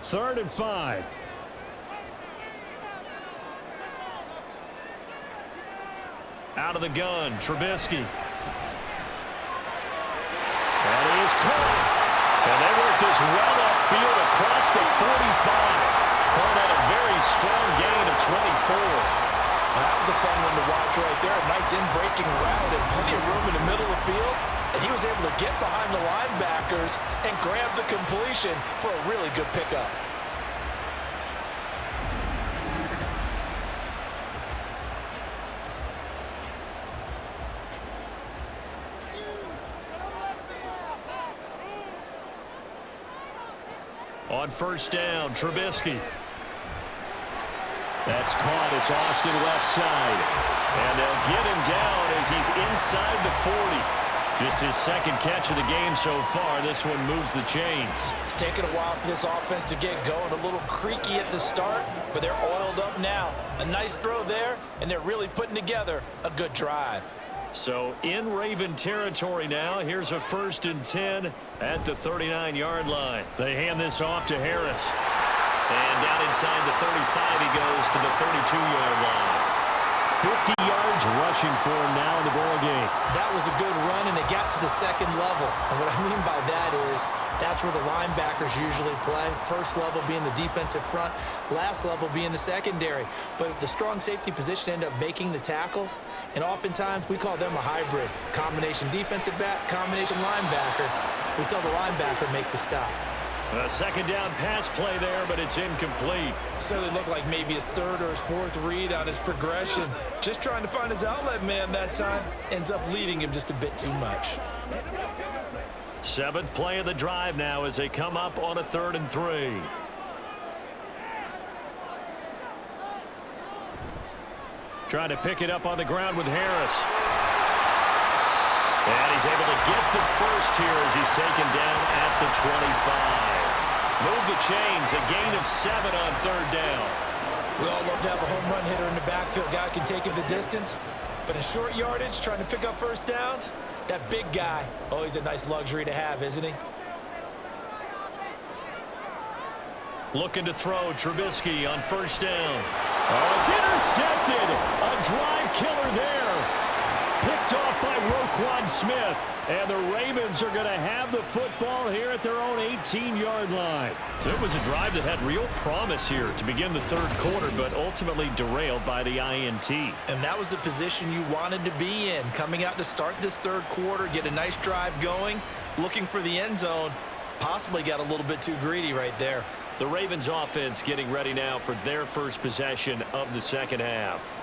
Third and 5. Out of the gun, Trubisky. And he is caught. And they work this well upfield across the 45. Call that a very strong gain of 24. That was a fun one to watch right there. A nice in-breaking route and plenty of room in the middle of the field. And he was able to get behind the linebackers and grab the completion for a really good pickup. On first down, Trubisky. That's caught. It's Austin left side. And they'll get him down as he's inside the 40. Just his second catch of the game so far. This one moves the chains. It's taken a while for this offense to get going. A little creaky at the start, but they're oiled up now. A nice throw there, and they're really putting together a good drive. So in Raven territory now. Here's a 1st and 10 at the 39-yard line. They hand this off to Harris. And down inside the 35, he goes to the 32-yard line. 50 yards rushing for him now in the ball game. That was a good run, and it got to the second level. And what I mean by that is that's where the linebackers usually play. First level being the defensive front, last level being the secondary. But the strong safety position ended up making the tackle. And oftentimes we call them a hybrid. Combination defensive back, combination linebacker. We saw the linebacker make the stop. A second down pass play there, but it's incomplete. Certainly looked like maybe his third or his fourth read on his progression. Just trying to find his outlet man that time. Ends up leading him just a bit too much. 7th play of the drive now as they come up on a 3rd and 3. Trying to pick it up on the ground with Harris. And he's able to get the first here as he's taken down at the 25. Move the chains, a gain of 7 on 3rd down. We all love to have a home run hitter in the backfield. Guy can take it the distance. But in short yardage, trying to pick up first downs, that big guy, always a nice luxury to have, isn't he? Looking to throw, Trubisky on first down. Oh, it's intercepted. A drive killer there. Picked off by Roquan Smith. And the Ravens are going to have the football here at their own 18-yard line. So it was a drive that had real promise here to begin the third quarter, but ultimately derailed by the INT. And that was the position you wanted to be in. Coming out to start this third quarter, get a nice drive going, looking for the end zone. Possibly got a little bit too greedy right there. The Ravens offense getting ready now for their first possession of the second half.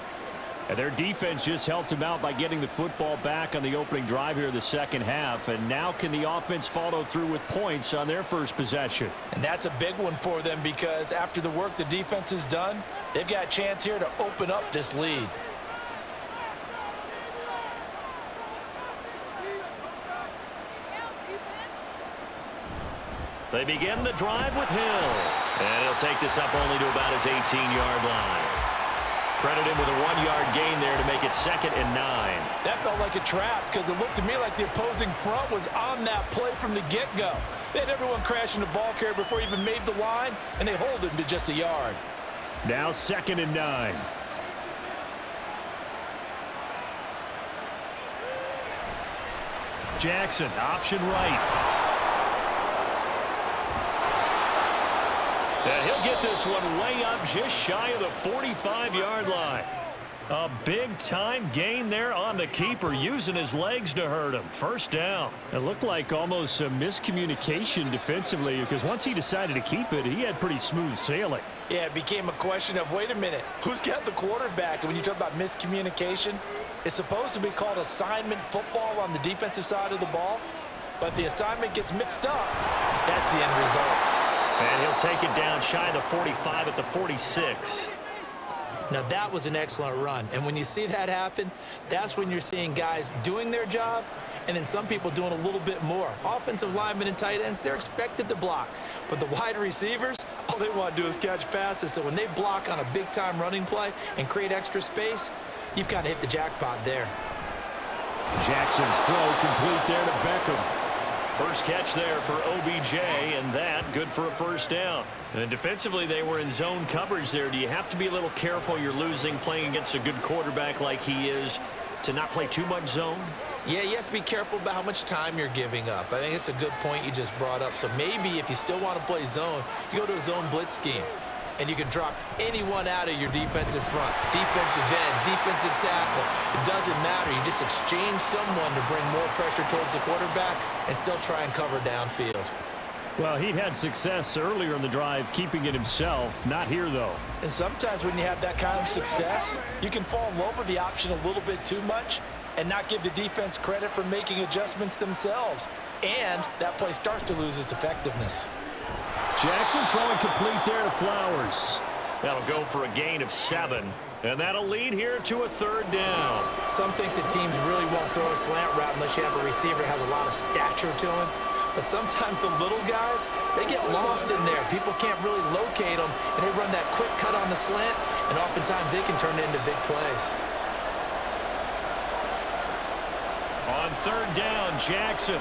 And their defense just helped them out by getting the football back on the opening drive here in the second half. And now can the offense follow through with points on their first possession? And that's a big one for them because after the work the defense has done, they've got a chance here to open up this lead. They begin the drive with Hill. And he'll take this up only to about his 18-yard line. Credit him with a 1-yard gain there to make it 2nd and 9. That felt like a trap because it looked to me like the opposing front was on that play from the get-go. They had everyone crashing the ball carrier before he even made the line, and they hold him to just a yard. Now 2nd and 9. Jackson, option right. And he'll get this one way up just shy of the 45-yard line. A big-time gain there on the keeper, using his legs to hurt him. First down. It looked like almost a miscommunication defensively, because once he decided to keep it, he had pretty smooth sailing. Yeah, it became a question of, wait a minute, who's got the quarterback? And when you talk about miscommunication, it's supposed to be called assignment football on the defensive side of the ball, but the assignment gets mixed up. That's the end result. And he'll take it down shy of the 45 at the 46. Now, that was an excellent run. And when you see that happen, that's when you're seeing guys doing their job and then some people doing a little bit more. Offensive linemen and tight ends, they're expected to block. But the wide receivers, all they want to do is catch passes. So when they block on a big-time running play and create extra space, you've kind of hit the jackpot there. Jackson's throw complete there to Beckham. First catch there for OBJ, and that good for a first down. And defensively, they were in zone coverage there. Do you have to be a little careful? You're losing playing against a good quarterback like he is to not play too much zone? Yeah, you have to be careful about how much time you're giving up. I think it's a good point you just brought up. So maybe if you still want to play zone, you go to a zone blitz scheme. And you can drop anyone out of your defensive front, defensive end, defensive tackle. It doesn't matter. You just exchange someone to bring more pressure towards the quarterback and still try and cover downfield. Well, he had success earlier in the drive keeping it himself. Not here, though. And sometimes when you have that kind of success, you can fall in love with the option a little bit too much and not give the defense credit for making adjustments themselves. And that play starts to lose its effectiveness. Jackson throwing complete there to Flowers. That'll go for a gain of 7. And that'll lead here to a 3rd down. Some think the teams really won't throw a slant route unless you have a receiver that has a lot of stature to him. But sometimes the little guys, they get lost in there. People can't really locate them, and they run that quick cut on the slant, and oftentimes they can turn it into big plays. On 3rd down, Jackson.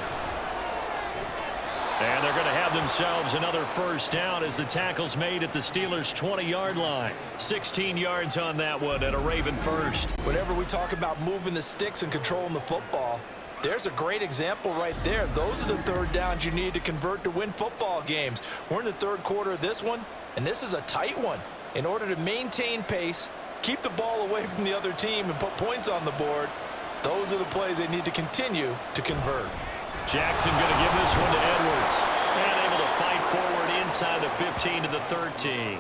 And they're going to have themselves another first down as the tackle's made at the Steelers' 20-yard line. 16 yards on that one at a Raven first. Whenever we talk about moving the sticks and controlling the football, there's a great example right there. Those are the 3rd downs you need to convert to win football games. We're in the 3rd quarter of this one, and this is a tight one. In order to maintain pace, keep the ball away from the other team, and put points on the board, those are the plays they need to continue to convert. Jackson going to give this one to Edwards. And able to fight forward inside the 15 to the 13.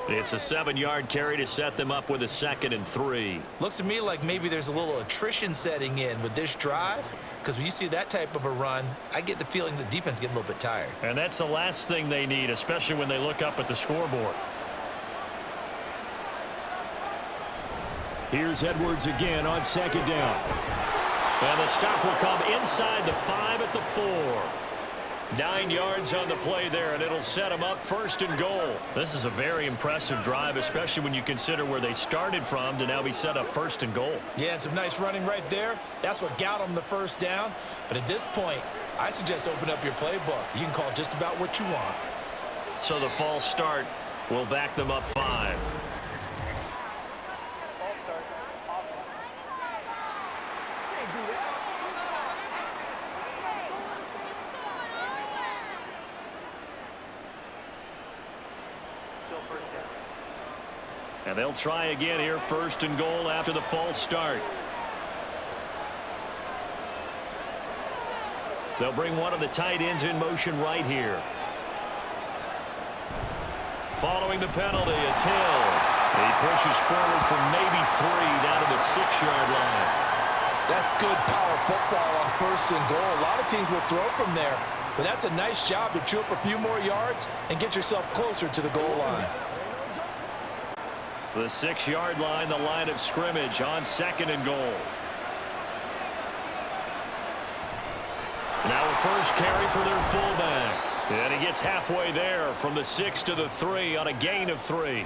It's a 7-yard carry to set them up with a 2nd and 3. Looks to me like maybe there's a little attrition setting in with this drive, because when you see that type of a run, I get the feeling the defense getting a little bit tired. And that's the last thing they need, especially when they look up at the scoreboard. Here's Edwards again on 2nd down. And the stop will come inside the 5 at the 4. 9 yards on the play there, and it'll set them up 1st and goal. This is a very impressive drive, especially when you consider where they started from to now be set up 1st and goal. Yeah, and some nice running right there. That's what got them the first down. But at this point, I suggest open up your playbook. You can call just about what you want. So the false start will back them up 5. And they'll try again here, 1st and goal after the false start. They'll bring one of the tight ends in motion right here. Following the penalty, it's Hill. He pushes forward from maybe 3 down to the 6-yard line. That's good power football on 1st and goal. A lot of teams will throw from there, but that's a nice job to chew up a few more yards and get yourself closer to the goal line. The 6-yard line, the line of scrimmage on 2nd and goal. Now a first carry for their fullback. And he gets halfway there from the 6 to the 3 on a gain of 3.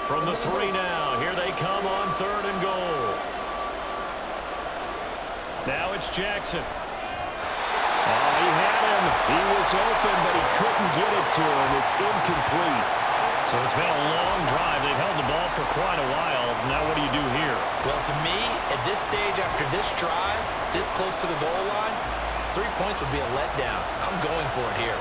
From the 3 now. Here they come on 3rd and goal. Now it's Jackson. Oh, he had him. He was open, but he couldn't get it to him. It's incomplete. So it's been a long drive. They've held the ball for quite a while. Now what do you do here? Well, to me, at this stage after this drive, this close to the goal line, 3 points would be a letdown. I'm going for it here.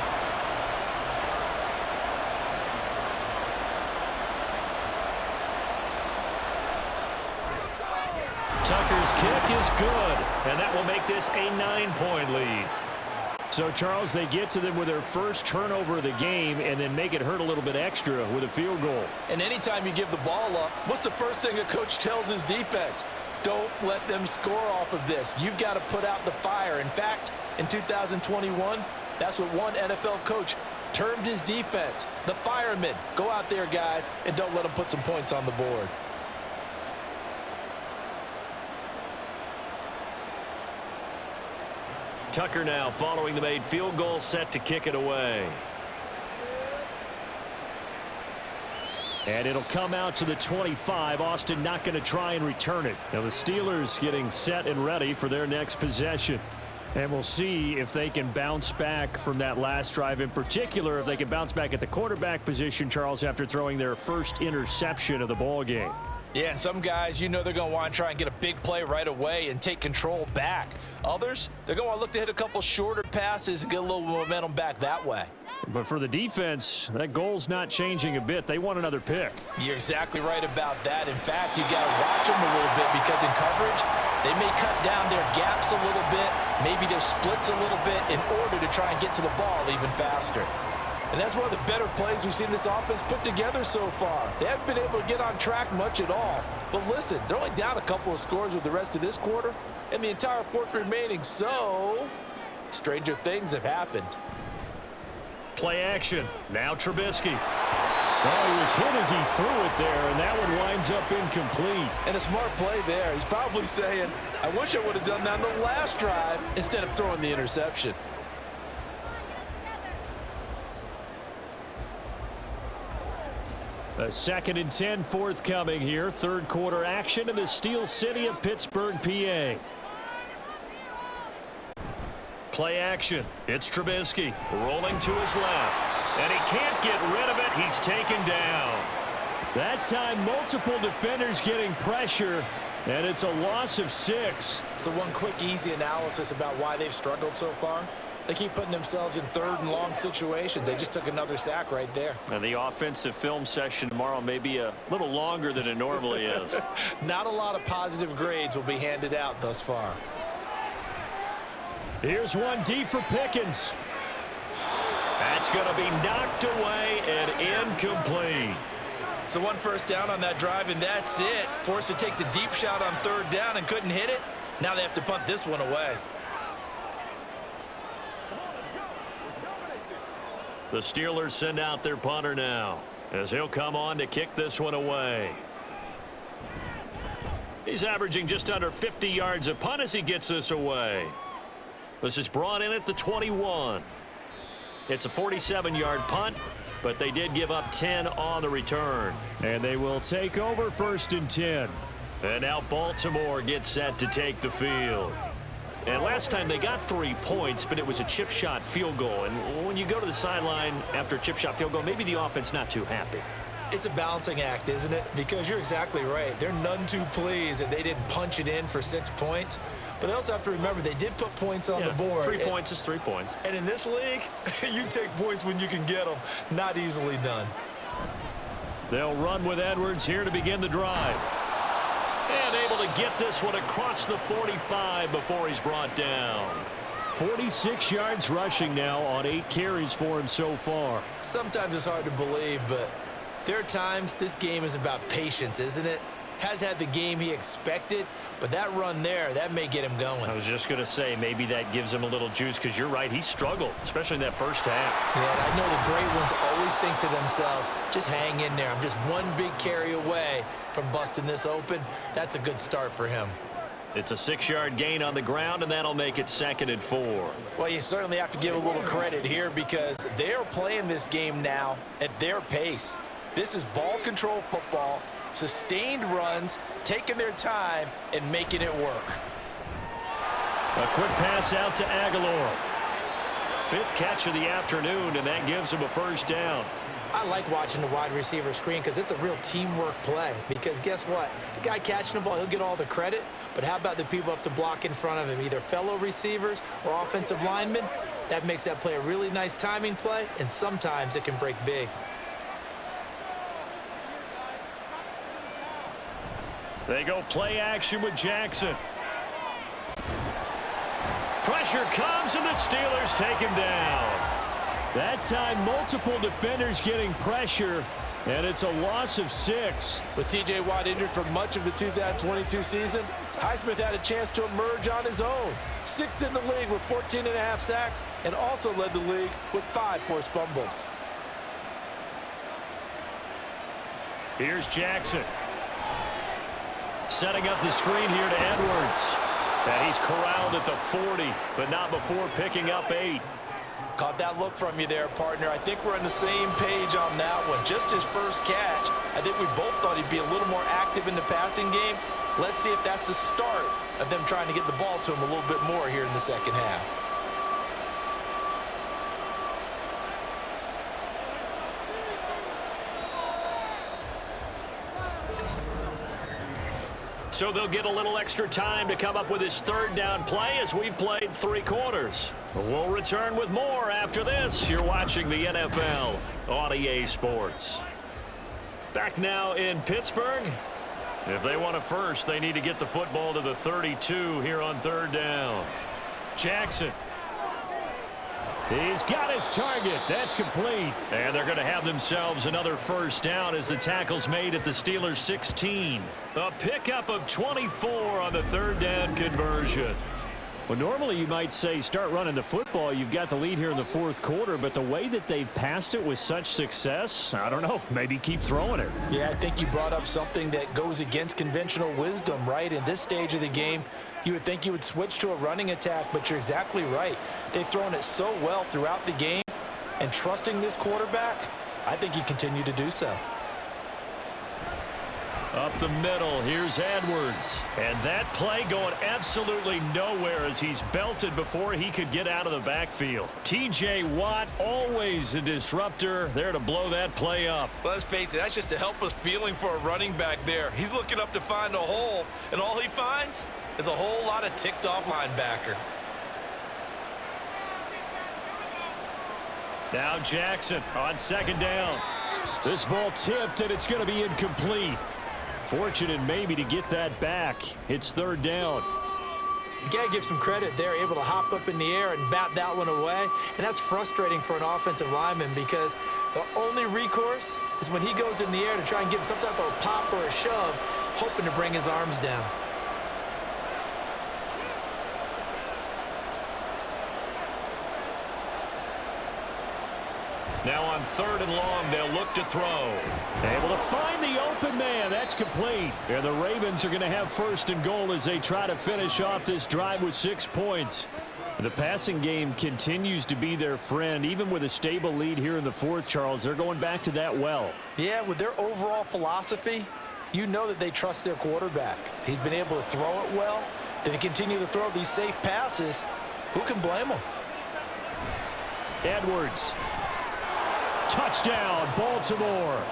Tucker's kick is good, and that will make this a 9-point lead. So, Charles, they get to them with their first turnover of the game and then make it hurt a little bit extra with a field goal. And anytime you give the ball up, what's the first thing a coach tells his defense? Don't let them score off of this. You've got to put out the fire. In fact, in 2021, that's what one NFL coach termed his defense, the firemen. Go out there, guys, and don't let them put some points on the board. Tucker now following the made field goal, set to kick it away. And it'll come out to the 25. Austin not going to try and return it. Now the Steelers getting set and ready for their next possession. And we'll see if they can bounce back from that last drive. In particular, if they can bounce back at the quarterback position, Charles, after throwing their first interception of the ball game. Yeah, and some guys, you know they're going to want to try and get a big play right away and take control back. Others, they're going to want to look to hit a couple shorter passes and get a little momentum back that way. But for the defense, that goal's not changing a bit. They want another pick. You're exactly right about that. In fact, you got to watch them a little bit because in coverage, they may cut down their gaps a little bit, maybe their splits a little bit in order to try and get to the ball even faster. And that's one of the better plays we've seen this offense put together so far. They haven't been able to get on track much at all. But listen, they're only down a couple of scores with the rest of this quarter and the entire fourth remaining. So, stranger things have happened. Play action. Now Trubisky. Oh, he was hit as he threw it there, and that one winds up incomplete. And a smart play there. He's probably saying, I wish I would have done that on the last drive instead of throwing the interception. A 2nd and 10 forthcoming here. Third quarter action in the Steel City of Pittsburgh, PA. Play action. It's Trubisky rolling to his left. And he can't get rid of it. He's taken down. That time, multiple defenders getting pressure, and it's a loss of 6. So one quick, easy analysis about why they've struggled so far. They keep putting themselves in third and long situations. They just took another sack right there. And the offensive film session tomorrow may be a little longer than it normally is. Not a lot of positive grades will be handed out thus far. Here's one deep for Pickens. That's going to be knocked away and incomplete. So one first down on that drive, and that's it. Forced to take the deep shot on third down and couldn't hit it. Now they have to punt this one away. The Steelers send out their punter now, as he'll come on to kick this one away. He's averaging just under 50 yards a punt as he gets this away. This is brought in at the 21. It's a 47-yard punt, but they did give up 10 on the return. And they will take over 1st and 10. And now Baltimore gets set to take the field. And last time they got 3 points, but it was a chip shot field goal. And when you go to the sideline after a chip shot field goal, maybe the offense not too happy. It's a balancing act, isn't it? Because you're exactly right. They're none too pleased that they didn't punch it in for 6 points. But they also have to remember they did put points on the board. 3 points is 3 points. And in this league, you take points when you can get them. Not easily done. They'll run with Edwards here to begin the drive. And able to get this one across the 45 before he's brought down. 46 yards rushing now on 8 carries for him so far. Sometimes it's hard to believe, but there are times this game is about patience, isn't it? has had the game he expected, but that run there, that may get him going. I was just going to say, maybe that gives him a little juice, because you're right, he struggled, especially in that first half. Yeah, and I know the great ones always think to themselves, just hang in there. I'm just one big carry away from busting this open. That's a good start for him. It's a 6-yard gain on the ground, and that'll make it 2nd and 4. Well, you certainly have to give a little credit here because they're playing this game now at their pace. This is ball control football, sustained runs, taking their time, and making it work. A quick pass out to Aguilar. 5th catch of the afternoon, and that gives him a first down. I like watching the wide receiver screen because it's a real teamwork play. Because guess what? The guy catching the ball, he'll get all the credit. But how about the people up to block in front of him, either fellow receivers or offensive linemen? That makes that play a really nice timing play, and sometimes it can break big. They go play action with Jackson. Pressure comes, and the Steelers take him down. That time, multiple defenders getting pressure, and it's a loss of 6. With T.J. Watt injured for much of the 2022 season, Highsmith had a chance to emerge on his own. 6th in the league with 14.5 sacks, and also led the league with 5 forced fumbles. Here's Jackson. Setting up the screen here to Edwards. And he's corralled at the 40, but not before picking up 8. Caught that look from you there, partner. I think we're on the same page on that one. Just his first catch. I think we both thought he'd be a little more active in the passing game. Let's see if that's the start of them trying to get the ball to him a little bit more here in the second half. So they'll get a little extra time to come up with his 3rd down play as we've played 3 quarters. We'll return with more after this. You're watching the NFL on EA Sports. Back now in Pittsburgh. If they want it first, they need to get the football to the 32 here on 3rd down. Jackson. He's got his target. That's complete. And they're going to have themselves another first down as the tackle's made at the Steelers' 16. A pickup of 24 on the 3rd down conversion. Well, normally you might say start running the football. You've got the lead here in the 4th quarter, but the way that they've passed it with such success, I don't know, maybe keep throwing it. Yeah, I think you brought up something that goes against conventional wisdom, right? In this stage of the game, you would think you would switch to a running attack, but you're exactly right. They've thrown it so well throughout the game, and trusting this quarterback, I think you continue to do so. Up the middle, here's Edwards. And that play going absolutely nowhere as he's belted before he could get out of the backfield. T.J. Watt, always a disruptor, there to blow that play up. Well, let's face it, that's just a helpless feeling for a running back there. He's looking up to find a hole, and all he finds is a whole lot of ticked-off linebacker. Now Jackson on 2nd down. This ball tipped, and it's going to be incomplete. Fortunate maybe to get that back. It's 3rd down. You got to give some credit there, able to hop up in the air and bat that one away. And that's frustrating for an offensive lineman because the only recourse is when he goes in the air to try and give some type of a pop or a shove, hoping to bring his arms down. Now on 3rd and long, they'll look to throw. Able to find the open man. That's complete. And the Ravens are going to have 1st and goal as they try to finish off this drive with 6 points. The passing game continues to be their friend. Even with a stable lead here in the 4th, Charles, they're going back to that well. Yeah, with their overall philosophy, you know that they trust their quarterback. He's been able to throw it well. They continue to throw these safe passes. Who can blame them? Edwards. Touchdown, Baltimore.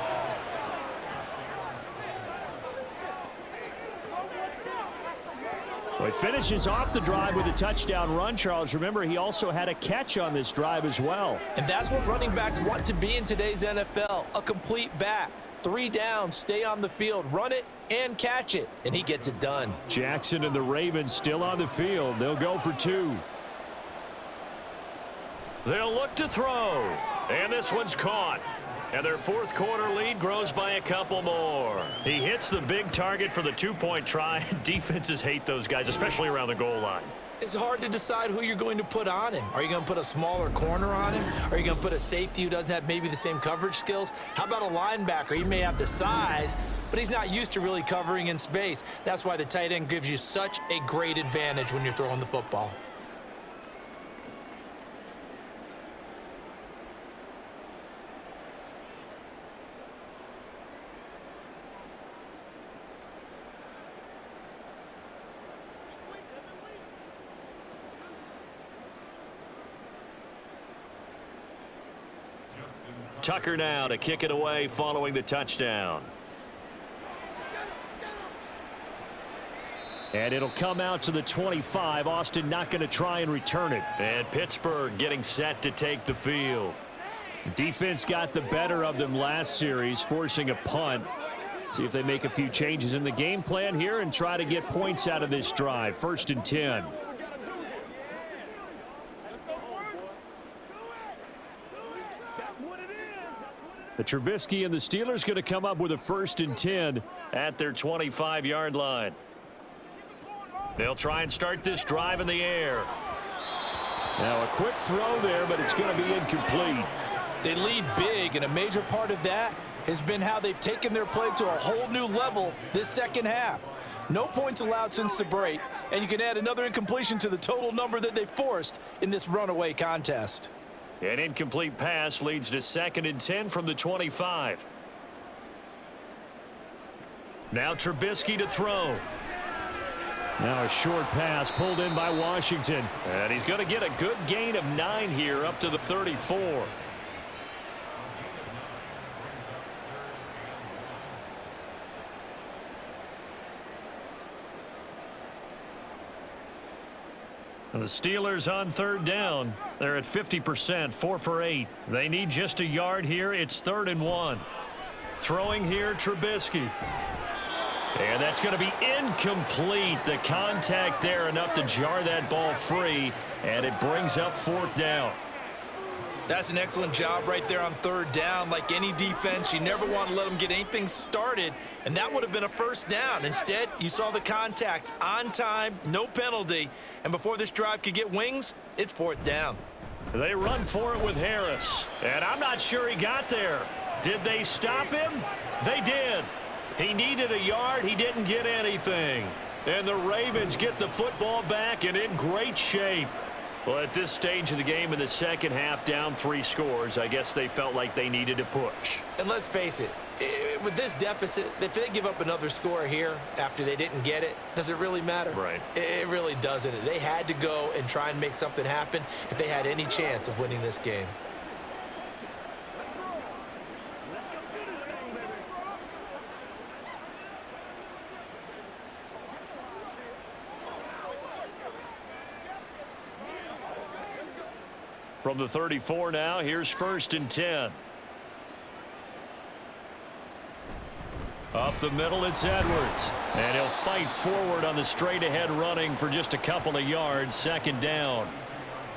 Well, he finishes off the drive with a touchdown run, Charles. Remember, he also had a catch on this drive as well. And that's what running backs want to be in today's NFL, a complete back. 3 downs, stay on the field, run it, and catch it, and he gets it done. Jackson and the Ravens still on the field. They'll go for 2. They'll look to throw, and this one's caught. And their fourth quarter lead grows by a couple more. He hits the big target for the two-point try. Defenses hate those guys, especially around the goal line. It's hard to decide who you're going to put on him. Are you going to put a smaller corner on him? Are you going to put a safety who doesn't have maybe the same coverage skills? How about a linebacker? He may have the size, but he's not used to really covering in space. That's why the tight end gives you such a great advantage when you're throwing the football. Tucker now to kick it away following the touchdown. And it'll come out to the 25. Austin not going to try and return it. And Pittsburgh getting set to take the field. Defense got the better of them last series, forcing a punt. See if they make a few changes in the game plan here and try to get points out of this drive. 1st and 10. The Trubisky and the Steelers going to come up with a 1st and 10 at their 25-yard line. They'll try and start this drive in the air. Now a quick throw there, but it's going to be incomplete. They lead big, and a major part of that has been how they've taken their play to a whole new level this second half. No points allowed since the break, and you can add another incompletion to the total number that they forced in this runaway contest. An incomplete pass leads to 2nd and 10 from the 25. Now Trubisky to throw. Now a short pass pulled in by Washington. And he's going to get a good gain of 9 here up to the 34. The Steelers on 3rd down. They're at 50%, 4 for 8. They need just a yard here. It's 3rd and 1. Throwing here, Trubisky. And that's going to be incomplete. The contact there enough to jar that ball free, and it brings up 4th down. That's an excellent job right there on 3rd down. Like any defense, you never want to let them get anything started, and that would have been a 1st down. Instead, you saw the contact on time, no penalty, and before this drive could get wings, it's 4th down. They run for it with Harris, and I'm not sure he got there. Did they stop him? They did. He needed a yard. He didn't get anything. And the Ravens get the football back and in great shape. Well, at this stage of the game in the second half, down 3 scores, I guess they felt like they needed to push. And let's face it, with this deficit, if they give up another score here after they didn't get it, does it really matter? Right. It really doesn't. They had to go and try and make something happen if they had any chance of winning this game. From the 34 now, here's 1st and 10. Up the middle, it's Edwards. And he'll fight forward on the straight-ahead running for just a couple of yards, 2nd down.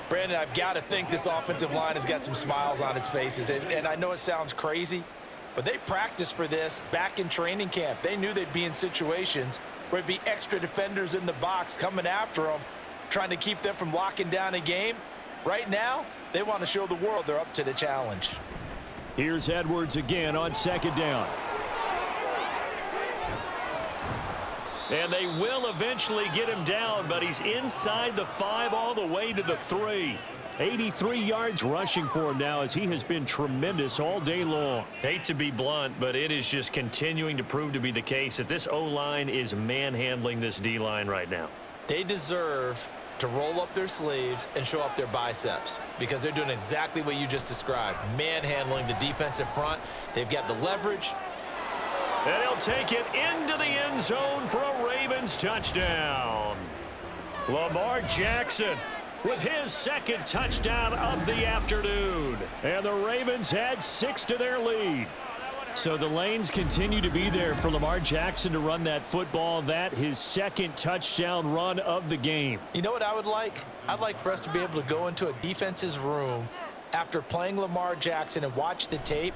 Brandon, I've got to think this offensive line has got some smiles on its faces. And I know it sounds crazy, but they practiced for this back in training camp. They knew they'd be in situations where it'd be extra defenders in the box coming after them, trying to keep them from locking down a game. Right now, they want to show the world they're up to the challenge. Here's Edwards again on 2nd down. And they will eventually get him down, but he's inside the 5 all the way to the 3. 83 yards rushing for him now as he has been tremendous all day long. Hate to be blunt, but it is just continuing to prove to be the case that this O-line is manhandling this D-line right now. They deserve to roll up their sleeves and show up their biceps because they're doing exactly what you just described, manhandling the defensive front. They've got the leverage. And he'll take it into the end zone for a Ravens touchdown. Lamar Jackson with his 2nd touchdown of the afternoon. And the Ravens add 6 to their lead. So the lanes continue to be there for Lamar Jackson to run that football. That his 2nd touchdown run of the game. You know what I would like? I'd like for us to be able to go into a defense's room after playing Lamar Jackson and watch the tape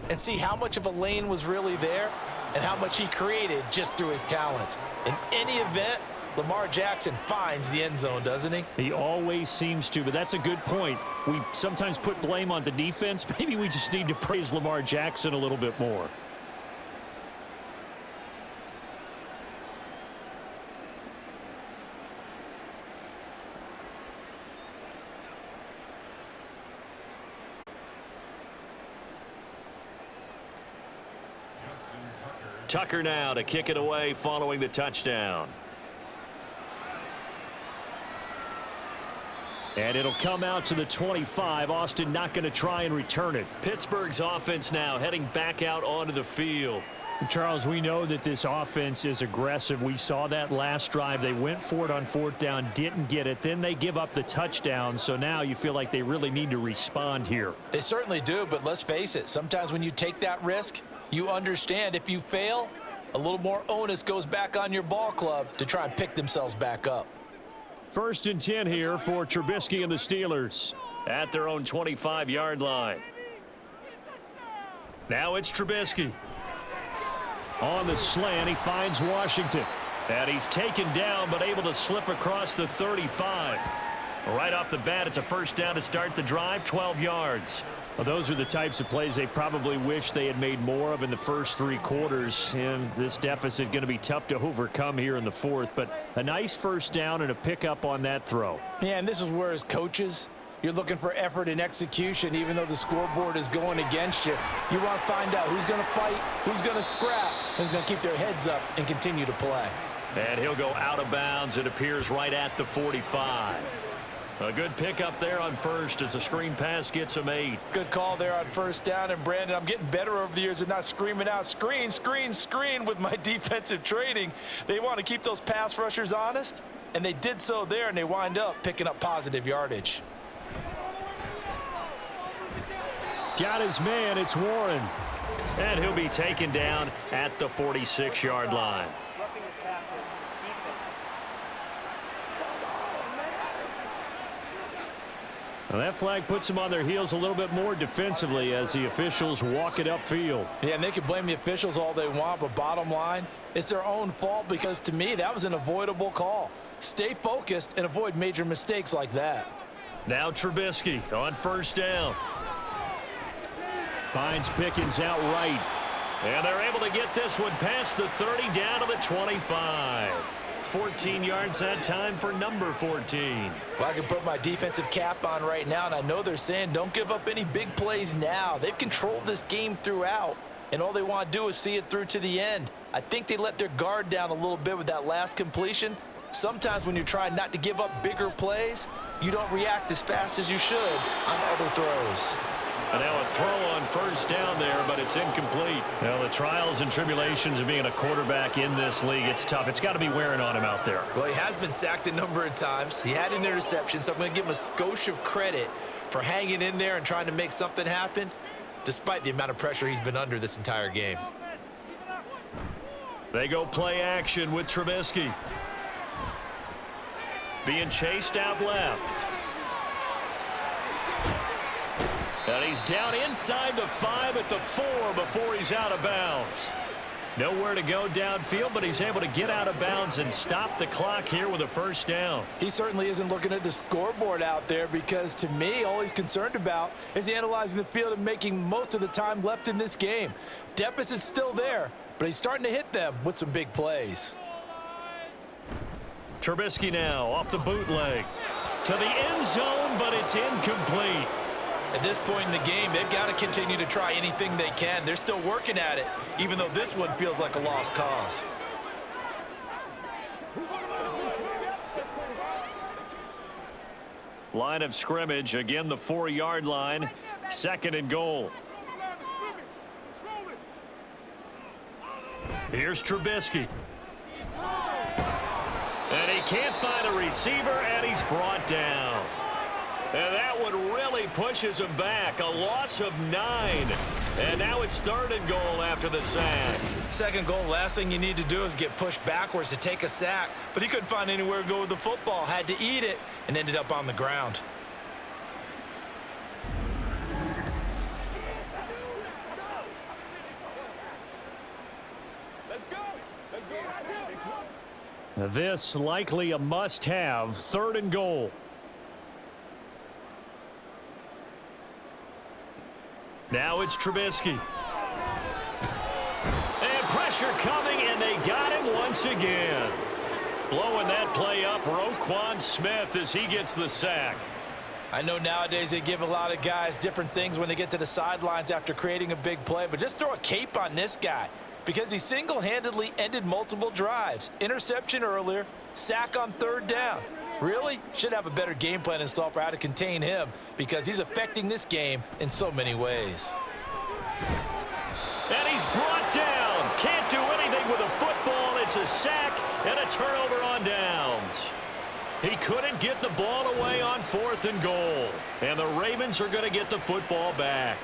and see how much of a lane was really there and how much he created just through his talents. In any event, Lamar Jackson finds the end zone, doesn't he? He always seems to, but that's a good point. We sometimes put blame on the defense. Maybe we just need to praise Lamar Jackson a little bit more. Tucker now to kick it away following the touchdown. And it'll come out to the 25. Austin not going to try and return it. Pittsburgh's offense now heading back out onto the field. Charles, we know that this offense is aggressive. We saw that last drive. They went for it on 4th down, didn't get it. Then they give up the touchdown. So now you feel like they really need to respond here. They certainly do, but let's face it. Sometimes when you take that risk, you understand if you fail, a little more onus goes back on your ball club to try and pick themselves back up. 1st and 10 here for Trubisky and the Steelers at their own 25-yard line. Now it's Trubisky. On the slant, he finds Washington. And he's taken down but able to slip across the 35. Right off the bat, it's a 1st down to start the drive, 12 yards. Well, those are the types of plays they probably wish they had made more of in the first 3 quarters. And this deficit going to be tough to overcome here in the 4th. But a nice 1st down and a pickup on that throw. Yeah, and this is where as coaches, you're looking for effort and execution. Even though the scoreboard is going against you, you want to find out who's going to fight, who's going to scrap, who's going to keep their heads up and continue to play. And he'll go out of bounds. It appears right at the 45. A good pickup there on 1st as a screen pass gets him 8. Good call there on 1st down. And, Brandon, I'm getting better over the years at not screaming out, screen, screen, screen with my defensive training. They want to keep those pass rushers honest, and they did so there, and they wind up picking up positive yardage. Got his man. It's Warren. And he'll be taken down at the 46-yard line. Well, that flag puts them on their heels a little bit more defensively as the officials walk it upfield. Yeah, and they can blame the officials all they want, but bottom line, it's their own fault because, to me, that was an avoidable call. Stay focused and avoid major mistakes like that. Now Trubisky on 1st down. Finds Pickens out right. And they're able to get this one past the 30 down to the 25. 14 yards that time for number 14. Well, I can put my defensive cap on right now, and I know they're saying don't give up any big plays now. They've controlled this game throughout, and all they want to do is see it through to the end. I think they let their guard down a little bit with that last completion. Sometimes when you're trying not to give up bigger plays, you don't react as fast as you should on other throws. And now a throw on 1st down there, but it's incomplete. Now the trials and tribulations of being a quarterback in this league, it's tough. It's got to be wearing on him out there. Well, he has been sacked a number of times. He had an interception, so I'm going to give him a skosh of credit for hanging in there and trying to make something happen, despite the amount of pressure he's been under this entire game. They go play action with Trubisky. Being chased out left. And he's down inside the 5 at the 4 before he's out of bounds. Nowhere to go downfield, but he's able to get out of bounds and stop the clock here with a 1st down. He certainly isn't looking at the scoreboard out there because, to me, all he's concerned about is analyzing the field and making most of the time left in this game. Deficit's still there, but he's starting to hit them with some big plays. Trubisky now off the bootleg to the end zone, but it's incomplete. At this point in the game, they've got to continue to try anything they can. They're still working at it, even though this one feels like a lost cause. Line of scrimmage, again the 4-yard line, 2nd and goal. Here's Trubisky. And he can't find a receiver, and he's brought down. And that one really pushes him back. A loss of 9. And now it's 3rd and goal after the sack. 2nd goal, last thing you need to do is get pushed backwards to take a sack. But he couldn't find anywhere to go with the football. Had to eat it and ended up on the ground. This likely a must-have, 3rd and goal. Now it's Trubisky. And pressure coming, and they got him once again. Blowing that play up, Roquan Smith as he gets the sack. I know nowadays they give a lot of guys different things when they get to the sidelines after creating a big play, but just throw a cape on this guy because he single-handedly ended multiple drives. Interception earlier, sack on 3rd down. Really? Should have a better game plan installed for how to contain him because he's affecting this game in so many ways. And he's brought down. Can't do anything with a football. It's a sack and a turnover on downs. He couldn't get the ball away on 4th and goal. And the Ravens are going to get the football back.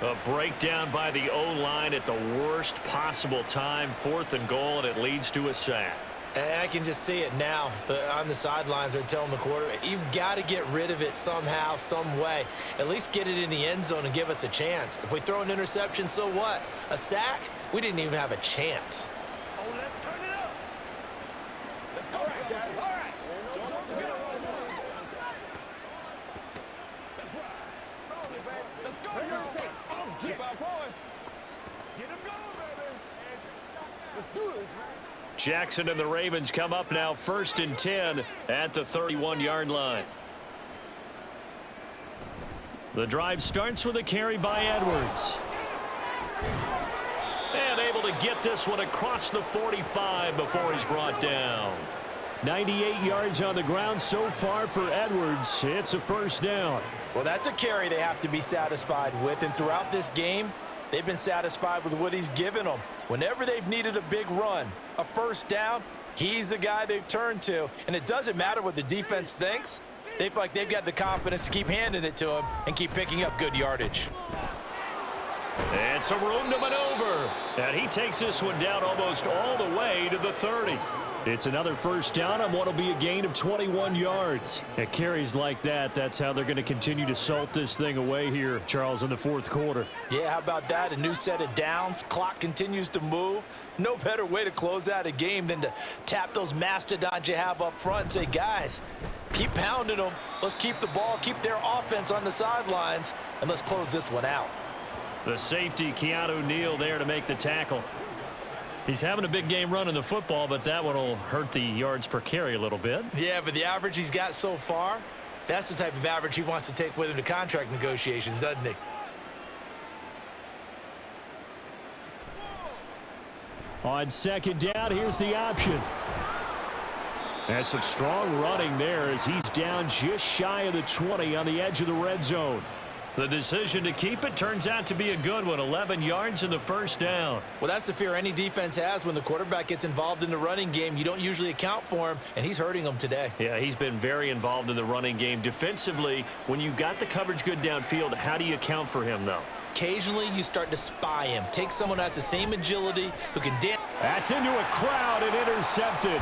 A breakdown by the O-line at the worst possible time. 4th and goal, and it leads to a sack. And I can just see it now. On the sidelines, they're telling the quarterback, you've got to get rid of it somehow, some way. At least get it in the end zone and give us a chance. If we throw an interception, so what? A sack? We didn't even have a chance. Oh, let's turn it up. Let's go. All right, guys. All right. Show them what to do. That's right. Let's go. Whatever it takes. I'll get our boys. Get them going, baby. Let's do this, man. Jackson and the Ravens come up now 1st and 10 at the 31-yard line. The drive starts with a carry by Edwards. And able to get this one across the 45 before he's brought down. 98 yards on the ground so far for Edwards. It's a 1st down. Well, that's a carry they have to be satisfied with, and throughout this game, they've been satisfied with what he's given them. Whenever they've needed a big run, a 1st down, he's the guy they've turned to. And it doesn't matter what the defense thinks. They feel like they've got the confidence to keep handing it to him and keep picking up good yardage. And some room to maneuver. And he takes this one down almost all the way to the 30. It's another 1st down on what will be a gain of 21 yards. At carries like that, that's how they're going to continue to salt this thing away here, Charles, in the 4th quarter. Yeah, how about that? A new set of downs. Clock continues to move. No better way to close out a game than to tap those mastodons you have up front and say, guys, keep pounding them. Let's keep the ball, keep their offense on the sidelines, and let's close this one out. The safety, Keanu Neal, there to make the tackle. He's having a big game running the football, but that one will hurt the yards per carry a little bit. Yeah, but the average he's got so far, that's the type of average he wants to take with him to contract negotiations, doesn't he? On 2nd down, here's the option. That's some strong running there as he's down just shy of the 20 on the edge of the red zone. The decision to keep it turns out to be a good one. 11 yards in the 1st down. Well, that's the fear any defense has when the quarterback gets involved in the running game. You don't usually account for him, and he's hurting them today. Yeah, he's been very involved in the running game. Defensively, when you got the coverage good downfield, how do you account for him, though? Occasionally, you start to spy him. Take someone who has the same agility, who can dance. That's into a crowd and intercepted.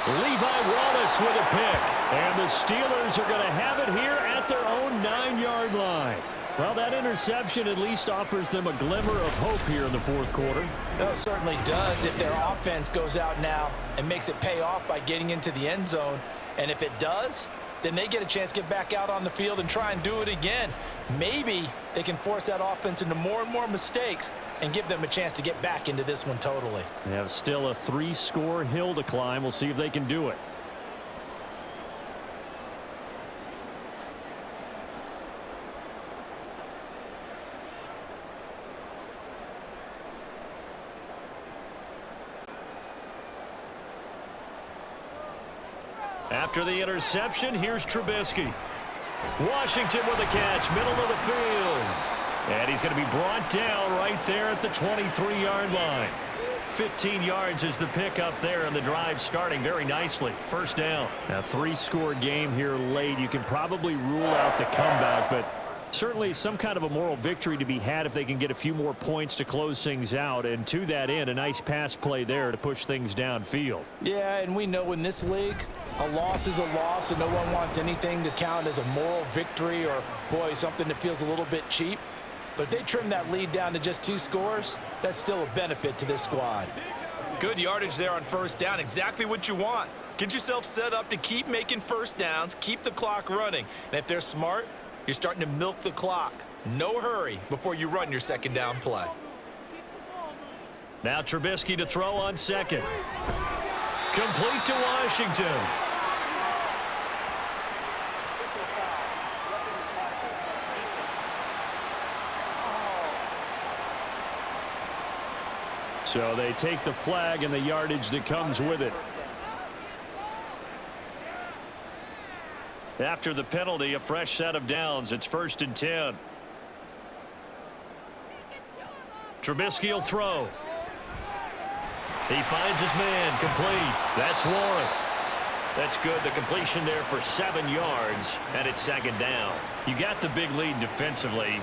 Levi Wallace with a pick. And the Steelers are going to have it here at their own 9-yard line. Well, that interception at least offers them a glimmer of hope here in the 4th quarter. No, it certainly does if their offense goes out now and makes it pay off by getting into the end zone. And if it does, then they get a chance to get back out on the field and try and do it again. Maybe they can force that offense into more and more mistakes and give them a chance to get back into this one totally. They have still a 3-score hill to climb. We'll see if they can do it. After the interception, here's Trubisky. Washington with a catch, middle of the field. And he's going to be brought down right there at the 23-yard line. 15 yards is the pickup there, and the drive starting very nicely. 1st down. A 3-score game here late. You can probably rule out the comeback, but certainly some kind of a moral victory to be had if they can get a few more points to close things out. And to that end, a nice pass play there to push things downfield. Yeah, and we know in this league, a loss is a loss, and no one wants anything to count as a moral victory or, boy, something that feels a little bit cheap. But if they trim that lead down to just 2 scores, that's still a benefit to this squad. Good yardage there on first down. Exactly what you want. Get yourself set up to keep making first downs, keep the clock running. And if they're smart, you're starting to milk the clock. No hurry before you run your second down play. Now Trubisky to throw on second. Complete to Washington. So they take the flag and the yardage that comes with it. After the penalty, a fresh set of downs. It's 1st and 10. Trubisky will throw. He finds his man, complete. That's Warren. That's good. The completion there for 7 yards, and it's 2nd down. You got the big lead defensively.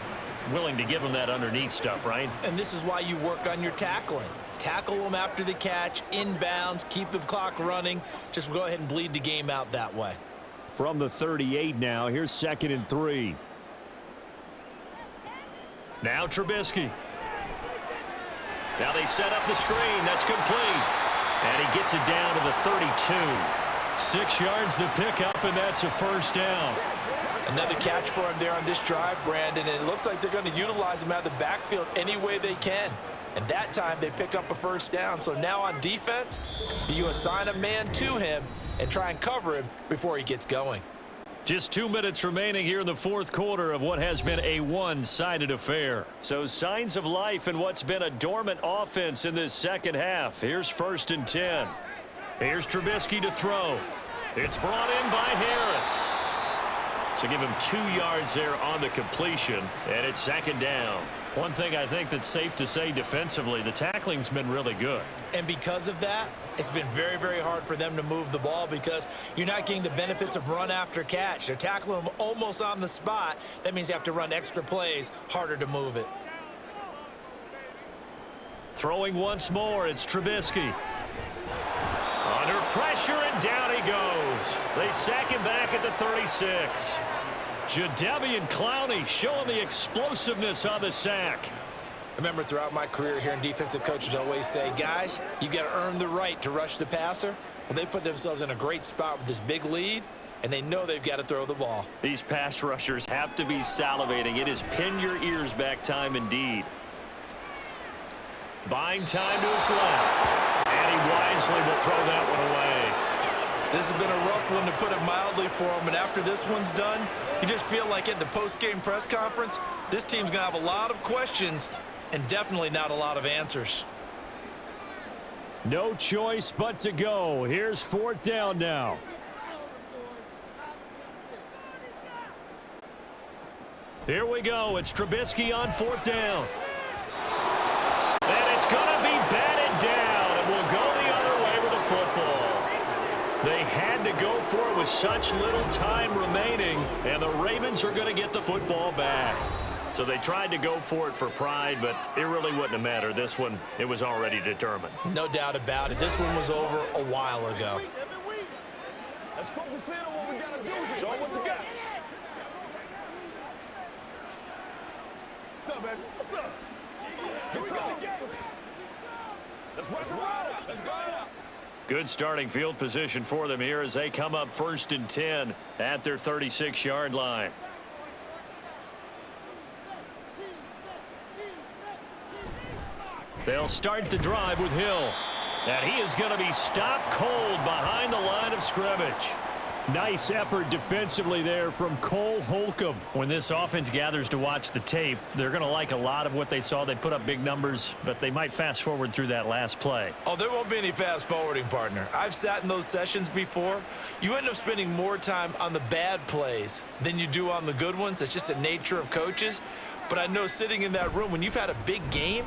Willing to give them that underneath stuff, right? And this is why you work on your tackling. Tackle them after the catch, inbounds, keep the clock running. Just go ahead and bleed the game out that way. From the 38 now, here's 2nd and 3. Now Trubisky. Now they set up the screen. That's complete. And he gets it down to the 32. 6 yards the pickup, and that's a 1st down. Another catch for him there on this drive, Brandon, and it looks like they're going to utilize him out of the backfield any way they can. And that time they pick up a 1st down. So now on defense, do you assign a man to him and try and cover him before he gets going? Just 2 minutes remaining here in the 4th quarter of what has been a one-sided affair. So signs of life in what's been a dormant offense in this second half. Here's 1st and 10. Here's Trubisky to throw. It's brought in by Harris. So give him 2 yards there on the completion, and it's 2nd down. One thing I think that's safe to say defensively, the tackling's been really good. And because of that, it's been very, very hard for them to move the ball because you're not getting the benefits of run after catch. They're tackling them almost on the spot. That means you have to run extra plays, harder to move it. Throwing once more, it's Trubisky. Under pressure, and down he goes. They sack him back at the 36. Jadeveon Clowney showing the explosiveness on the sack. Remember, throughout my career here in defensive coaches always say, guys, you got to earn the right to rush the passer. Well, they put themselves in a great spot with this big lead, and they know they've got to throw the ball. These pass rushers have to be salivating. It is pin your ears back time indeed. Buying time to his left. And he wisely will throw that one away. This has been a rough one, to put it mildly, for him. And after this one's done, you just feel like at the post-game press conference, this team's going to have a lot of questions and definitely not a lot of answers. No choice but to go. Here's 4th down now. Here we go. It's Trubisky on 4th down. And it's going to be batted down, and we'll go the other way with the football. They had to go for it with such little time remaining, and the Ravens are going to get the football back. So they tried to go for it for pride, but it really wouldn't have mattered. This one, it was already determined. No doubt about it. This one was over a while ago. Let's focus in on what we got to do. Show them what you got. What's up, baby? What's up? Here we go. Let's run around. Let's go. Good starting field position for them here as they come up 1st and 10 at their 36-yard line. They'll start the drive with Hill. And he is going to be stopped cold behind the line of scrimmage. Nice effort defensively there from Cole Holcomb. When this offense gathers to watch the tape, they're going to like a lot of what they saw. They put up big numbers, but they might fast forward through that last play. Oh, there won't be any fast forwarding, partner. I've sat in those sessions before. You end up spending more time on the bad plays than you do on the good ones. It's just the nature of coaches. But I know sitting in that room, when you've had a big game,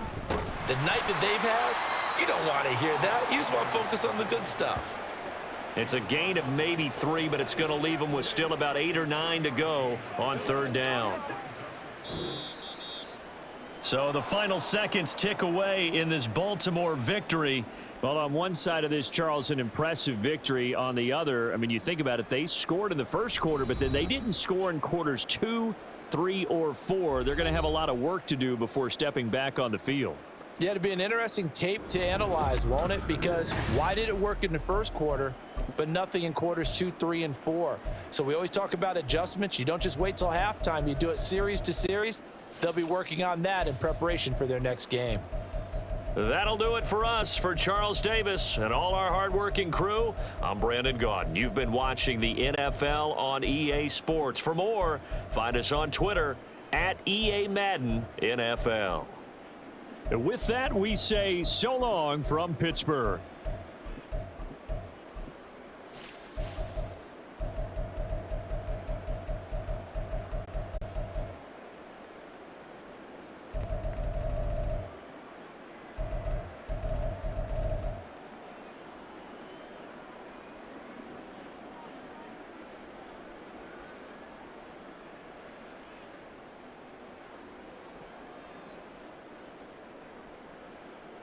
the night that they've had, you don't want to hear that. You just want to focus on the good stuff. It's a gain of maybe 3, but it's going to leave them with still about 8 or 9 to go on 3rd down. So the final seconds tick away in this Baltimore victory. Well, on one side of this, Charles, an impressive victory. On the other, I mean, you think about it, they scored in the first quarter, but then they didn't score in quarters 2, 3, or 4. They're going to have a lot of work to do before stepping back on the field. Yeah, it'll be an interesting tape to analyze, won't it? Because why did it work in the first quarter, but nothing in quarters 2, 3, and 4? So we always talk about adjustments. You don't just wait till halftime. You do it series to series. They'll be working on that in preparation for their next game. That'll do it for us. For Charles Davis and all our hardworking crew, I'm Brandon Gaudin. You've been watching the NFL on EA Sports. For more, find us on Twitter at EA Madden NFL. With that, we say so long from Pittsburgh.